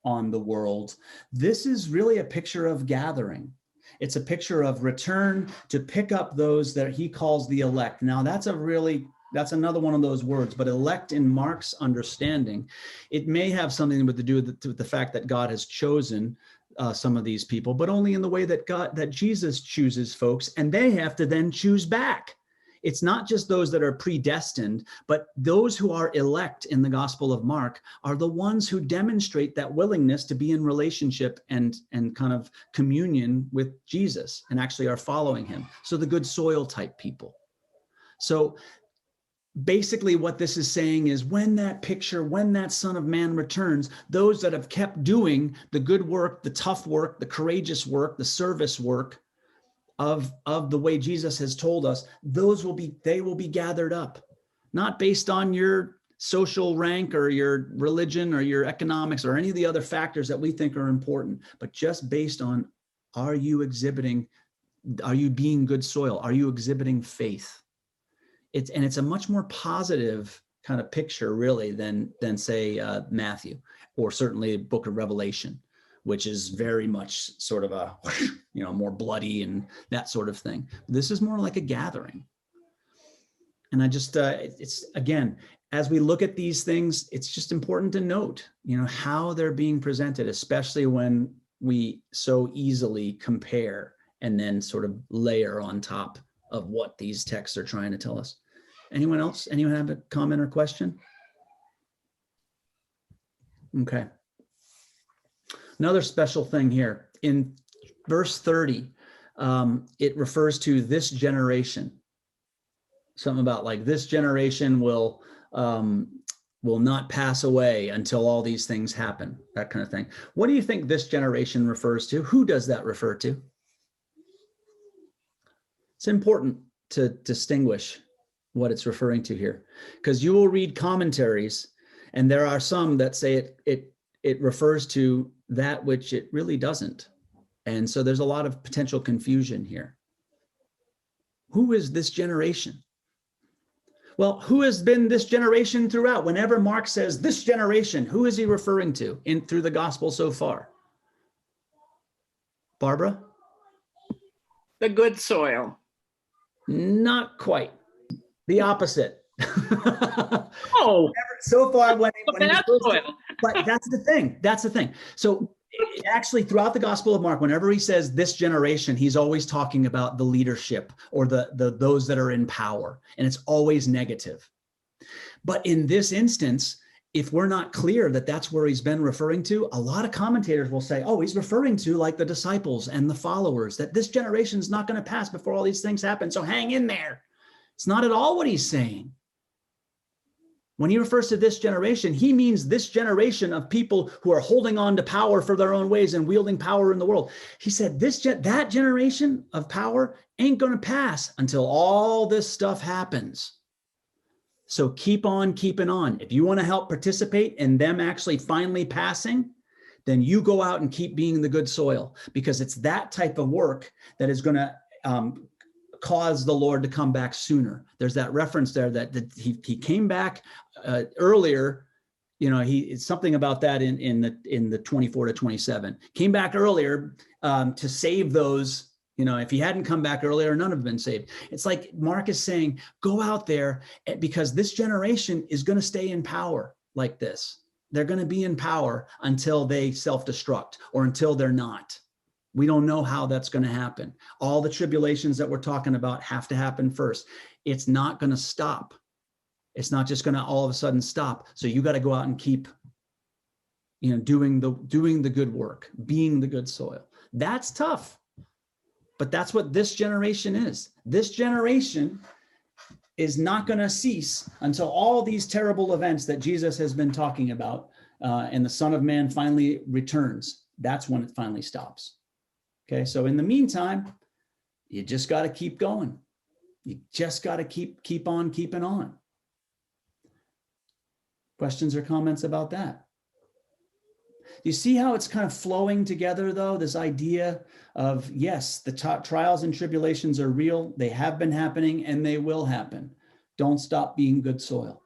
[SPEAKER 2] on the world. This is really a picture of gathering. It's a picture of return to pick up those that he calls the elect. Now, that's another one of those words, but elect in Mark's understanding, it may have something to do with the fact that God has chosen some of these people, but only in the way that Jesus chooses folks, and they have to then choose back. It's not just those that are predestined, but those who are elect in the Gospel of Mark are the ones who demonstrate that willingness to be in relationship and kind of communion with Jesus and actually are following him. So the good soil type people. So basically what this is saying is when that Son of Man returns, those that have kept doing the good work, the tough work, the courageous work, the service work of the way Jesus has told us, they will be gathered up, not based on your social rank or your religion or your economics or any of the other factors that we think are important, but just based on, are you being good soil? Are you exhibiting faith? It's a much more positive kind of picture, really, than say Matthew, or certainly the book of Revelation, which is very much sort of a more bloody and that sort of thing. This is more like a gathering. And I just it's, again, as we look at these things, it's just important to note, how they're being presented, especially when we so easily compare and then sort of layer on top of what these texts are trying to tell us. Anyone else? Anyone have a comment or question? Okay. Another special thing here in verse 30, it refers to this generation. Something about like this generation will not pass away until all these things happen, that kind of thing. What do you think this generation refers to? Who does that refer to? It's important to distinguish what it's referring to here, because you will read commentaries, and there are some that say it refers to that which it really doesn't. And so there's a lot of potential confusion here. Who is this generation? Well, who has been this generation throughout? Whenever Mark says this generation, who is he referring to through the gospel so far? Barbara?
[SPEAKER 9] The good soil.
[SPEAKER 2] Not quite. The opposite.
[SPEAKER 9] Oh,
[SPEAKER 2] so far when
[SPEAKER 9] bad soil.
[SPEAKER 2] But that's the thing. That's the thing. So actually, throughout the Gospel of Mark, whenever he says this generation, he's always talking about the leadership or the those that are in power, and it's always negative. But in this instance, if we're not clear that that's where he's been referring to, a lot of commentators will say, oh, he's referring to like the disciples and the followers, that this generation is not going to pass before all these things happen. So hang in there. It's not at all what he's saying. When he refers to this generation, he means this generation of people who are holding on to power for their own ways and wielding power in the world. He said that generation of power ain't going to pass until all this stuff happens. So keep on keeping on. If you want to help participate in them actually finally passing, then you go out and keep being the good soil, because it's that type of work that is going to cause the Lord to come back sooner. There's that reference there that he came back earlier. You know, it's something about that in the 24 to 27. Came back earlier to save those. You know, if he hadn't come back earlier, none have been saved. It's like Mark is saying, go out there, because this generation is going to stay in power like this. They're going to be in power until they self-destruct or until they're not. We don't know how that's going to happen. All the tribulations that we're talking about have to happen first. It's not going to stop. It's not just going to all of a sudden stop. So you got to go out and keep, doing the good work, being the good soil. That's tough. But that's what this generation is. This generation is not going to cease until all these terrible events that Jesus has been talking about and the Son of Man finally returns. That's when it finally stops. Okay, so in the meantime, you just got to keep going. You just got to keep on keeping on. Questions or comments about that? You see how it's kind of flowing together, though, this idea of, yes, the trials and tribulations are real. They have been happening and they will happen. Don't stop being good soil,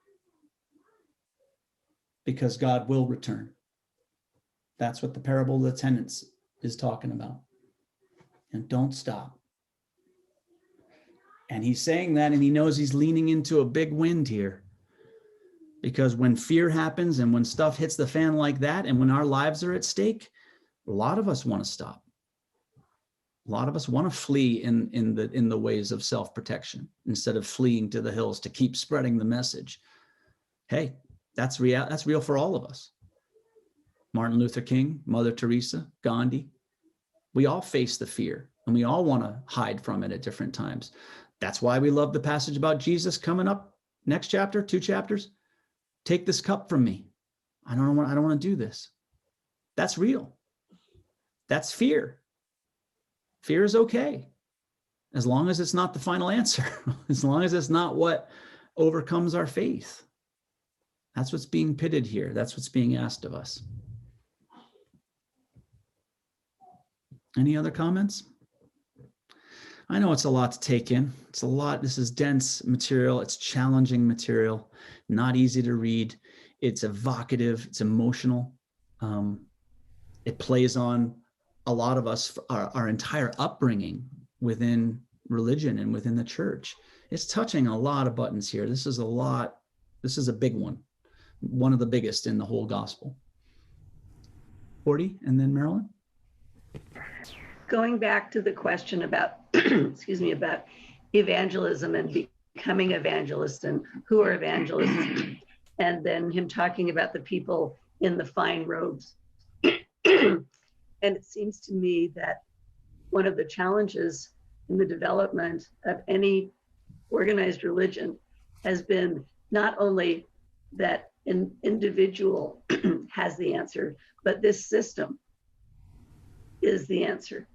[SPEAKER 2] because God will return. That's what the parable of the tenants is talking about. And don't stop. And he's saying that, and he knows he's leaning into a big wind here. Because when fear happens and when stuff hits the fan like that, and when our lives are at stake, a lot of us want to stop. A lot of us want to flee in the ways of self-protection instead of fleeing to the hills to keep spreading the message. Hey, that's real for all of us. Martin Luther King, Mother Teresa, Gandhi. We all face the fear, and we all want to hide from it at different times. That's why we love the passage about Jesus coming up next chapter, 2 chapters. Take this cup from me. I don't want to do this. That's real. That's fear. Fear is okay, as long as it's not the final answer, as long as it's not what overcomes our faith. That's what's being pitted here. That's what's being asked of us. Any other comments? I know it's a lot to take in. It's a lot. This is dense material. It's challenging material, not easy to read. It's evocative. It's emotional. It plays on a lot of us, our entire upbringing within religion and within the church. It's touching a lot of buttons here. This is a lot. This is a big one of the biggest in the whole gospel. Horty, and then Marilyn.
[SPEAKER 3] Going back to the question about, about evangelism and becoming evangelists and who are evangelists, and then him talking about the people in the fine robes. And it seems to me that one of the challenges in the development of any organized religion has been not only that an individual has the answer, but this system is the answer.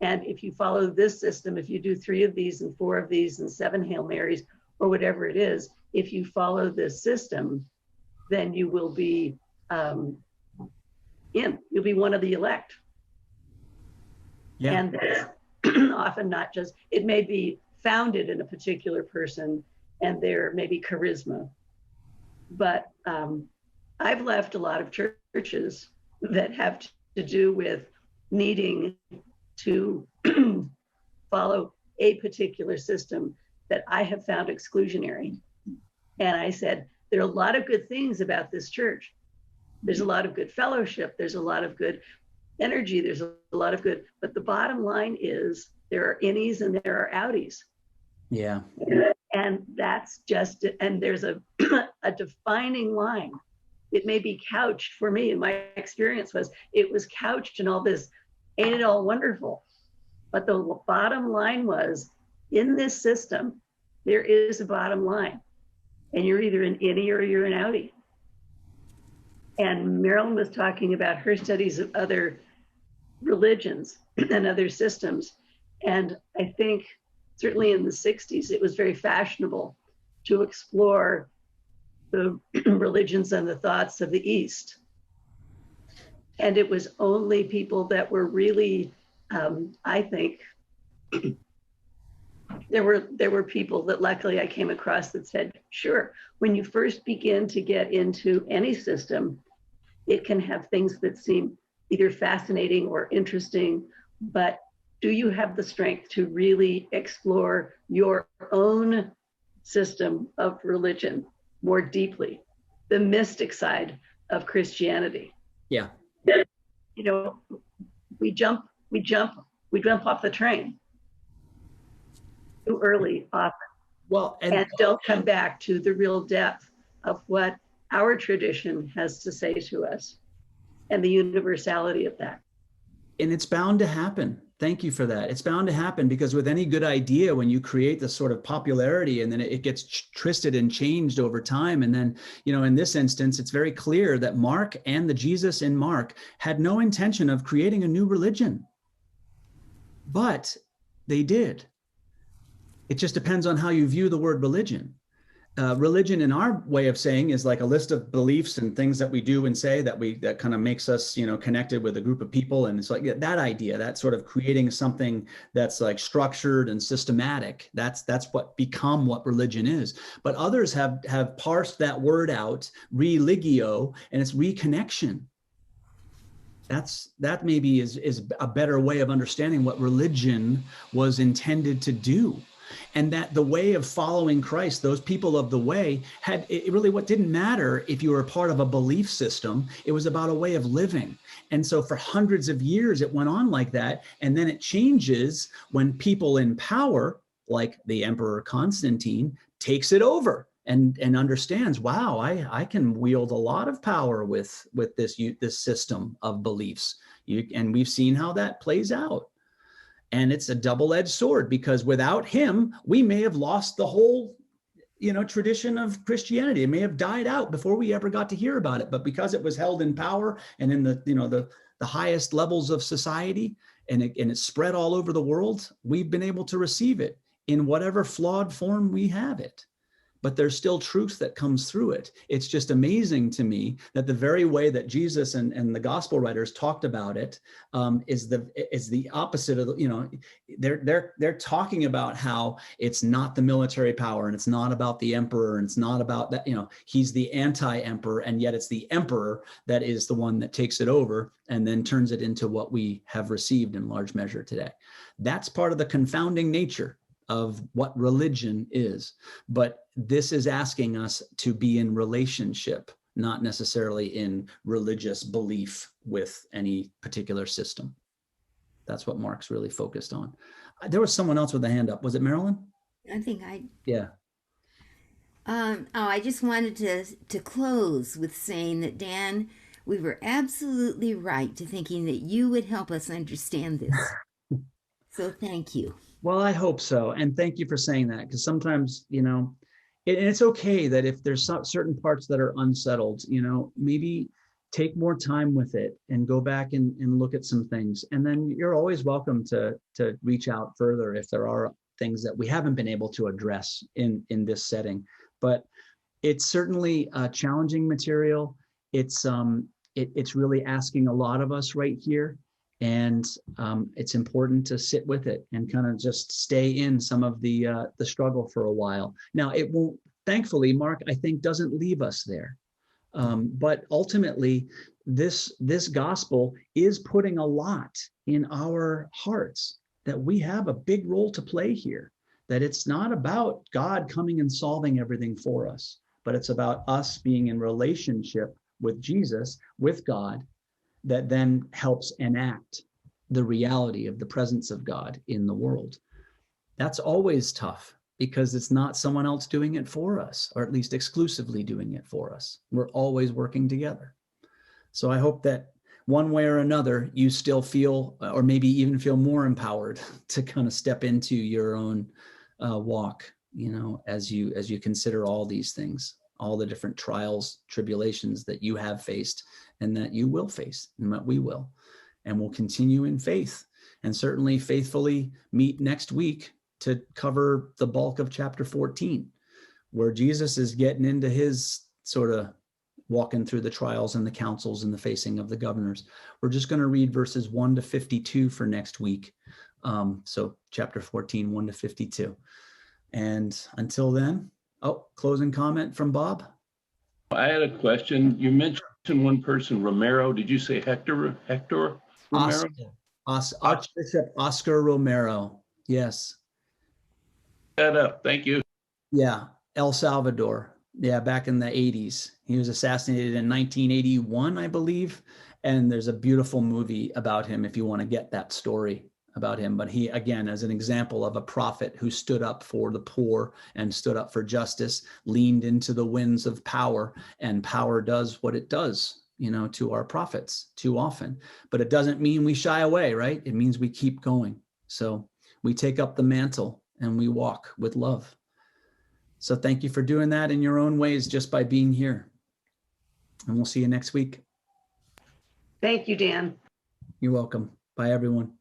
[SPEAKER 3] And if you follow this system, if you do 3 of these and 4 of these and 7 Hail Marys or whatever it is, if you follow this system, then you will be you'll be one of the elect.
[SPEAKER 2] Yeah.
[SPEAKER 3] And that's often not just, it may be founded in a particular person and there may be charisma. But I've left a lot of churches that have to do with needing to follow a particular system that I have found exclusionary. And I said, there are a lot of good things about this church. There's a lot of good fellowship. There's a lot of good energy. There's a lot of good, but the bottom line is there are innies and there are outies.
[SPEAKER 2] Yeah.
[SPEAKER 3] And that's just, and there's a defining line. It may be couched for me, and my experience was, it was couched in all this, ain't it all wonderful? But the bottom line was, in this system, there is a bottom line. And you're either an innie or you're an outie. And Marilyn was talking about her studies of other religions and other systems. And I think certainly in the 60s, it was very fashionable to explore the religions and the thoughts of the East. And it was only people that were really, I think, there were people that luckily I came across that said, sure, when you first begin to get into any system, it can have things that seem either fascinating or interesting, but do you have the strength to really explore your own system of religion more deeply, the mystic side of Christianity?
[SPEAKER 2] Yeah.
[SPEAKER 3] You know, we jump off the train too early often.
[SPEAKER 2] Well,
[SPEAKER 3] and don't come back to the real depth of what our tradition has to say to us and the universality of that.
[SPEAKER 2] And it's bound to happen. Thank you for that. It's bound to happen because with any good idea, when you create this sort of popularity and then it gets twisted and changed over time. And then, you know, in this instance, it's very clear that Mark and the Jesus in Mark had no intention of creating a new religion, but they did. It just depends on how you view the word religion. Religion, in our way of saying, is like a list of beliefs and things that we do and say that kind of makes us, you know, connected with a group of people. And it's like that idea, that sort of creating something that's like structured and systematic. That's what religion is. But others have parsed that word out, religio, and it's reconnection. That maybe is a better way of understanding what religion was intended to do. And that the way of following Christ, those people of the way, what didn't matter if you were a part of a belief system, it was about a way of living. And so for hundreds of years, it went on like that. And then it changes when people in power, like the Emperor Constantine, takes it over and understands, wow, I can wield a lot of power with this system of beliefs. And we've seen how that plays out. And it's a double-edged sword because without him, we may have lost the whole, you know, tradition of Christianity. It may have died out before we ever got to hear about it. But because it was held in power and in the highest levels of society, and it spread all over the world, we've been able to receive it in whatever flawed form we have it. But there's still truth that comes through it. It's just amazing to me that the very way that Jesus and the gospel writers talked about it is the opposite of, you know, they're talking about how it's not the military power and it's not about the emperor and it's not about that, you know, he's the anti-emperor, and yet it's the emperor that is the one that takes it over and then turns it into what we have received in large measure today. That's part of the confounding nature of what religion is. But this is asking us to be in relationship, not necessarily in religious belief with any particular system. That's what Mark's really focused on. There was someone else with a hand up. Was it Marilyn?
[SPEAKER 6] I think
[SPEAKER 2] Yeah.
[SPEAKER 6] I just wanted to close with saying that Dan We were absolutely right to thinking that you would help us understand this. So thank you.
[SPEAKER 2] Well, I hope so. And thank you for saying that, because sometimes, you know, and it's okay that if there's certain parts that are unsettled, you know, maybe take more time with it and go back and look at some things. And then you're always welcome to reach out further if there are things that we haven't been able to address in this setting. But it's certainly a challenging material. It's really asking a lot of us right here. And it's important to sit with it and kind of just stay in some of the struggle for a while. Now, it won't, thankfully, Mark, I think, doesn't leave us there. But ultimately, this gospel is putting a lot in our hearts, that we have a big role to play here, that it's not about God coming and solving everything for us, but it's about us being in relationship with Jesus, with God, that then helps enact the reality of the presence of God in the world. That's always tough, because it's not someone else doing it for us, or at least exclusively doing it for us. We're always working together. So I hope that one way or another, you still feel, or maybe even feel more empowered to kind of step into your own walk, you know, as you consider all these things, all the different trials, tribulations that you have faced and that you will face, and that we will. And we'll continue in faith, and certainly faithfully meet next week to cover the bulk of chapter 14, where Jesus is getting into his sort of walking through the trials and the councils and the facing of the governors. We're just going to read verses 1 to 52 for next week. So chapter 14, 1 to 52. And until then, closing comment from Bob?
[SPEAKER 8] I had a question. You mentioned one person, Romero. Did you say Hector Romero?
[SPEAKER 2] Archbishop Oscar Romero. Yes.
[SPEAKER 8] That up. Thank you.
[SPEAKER 2] Yeah. El Salvador. Yeah. Back in the 80s. He was assassinated in 1981, I believe. And there's a beautiful movie about him if you want to get that story about him. But he, again, as an example of a prophet who stood up for the poor and stood up for justice, leaned into the winds of power, and power does what it does, you know, to our prophets too often. But it doesn't mean we shy away, right? It means we keep going. So we take up the mantle and we walk with love. So thank you for doing that in your own ways, just by being here. And we'll see you next week.
[SPEAKER 3] Thank you, Dan.
[SPEAKER 2] You're welcome. Bye, everyone.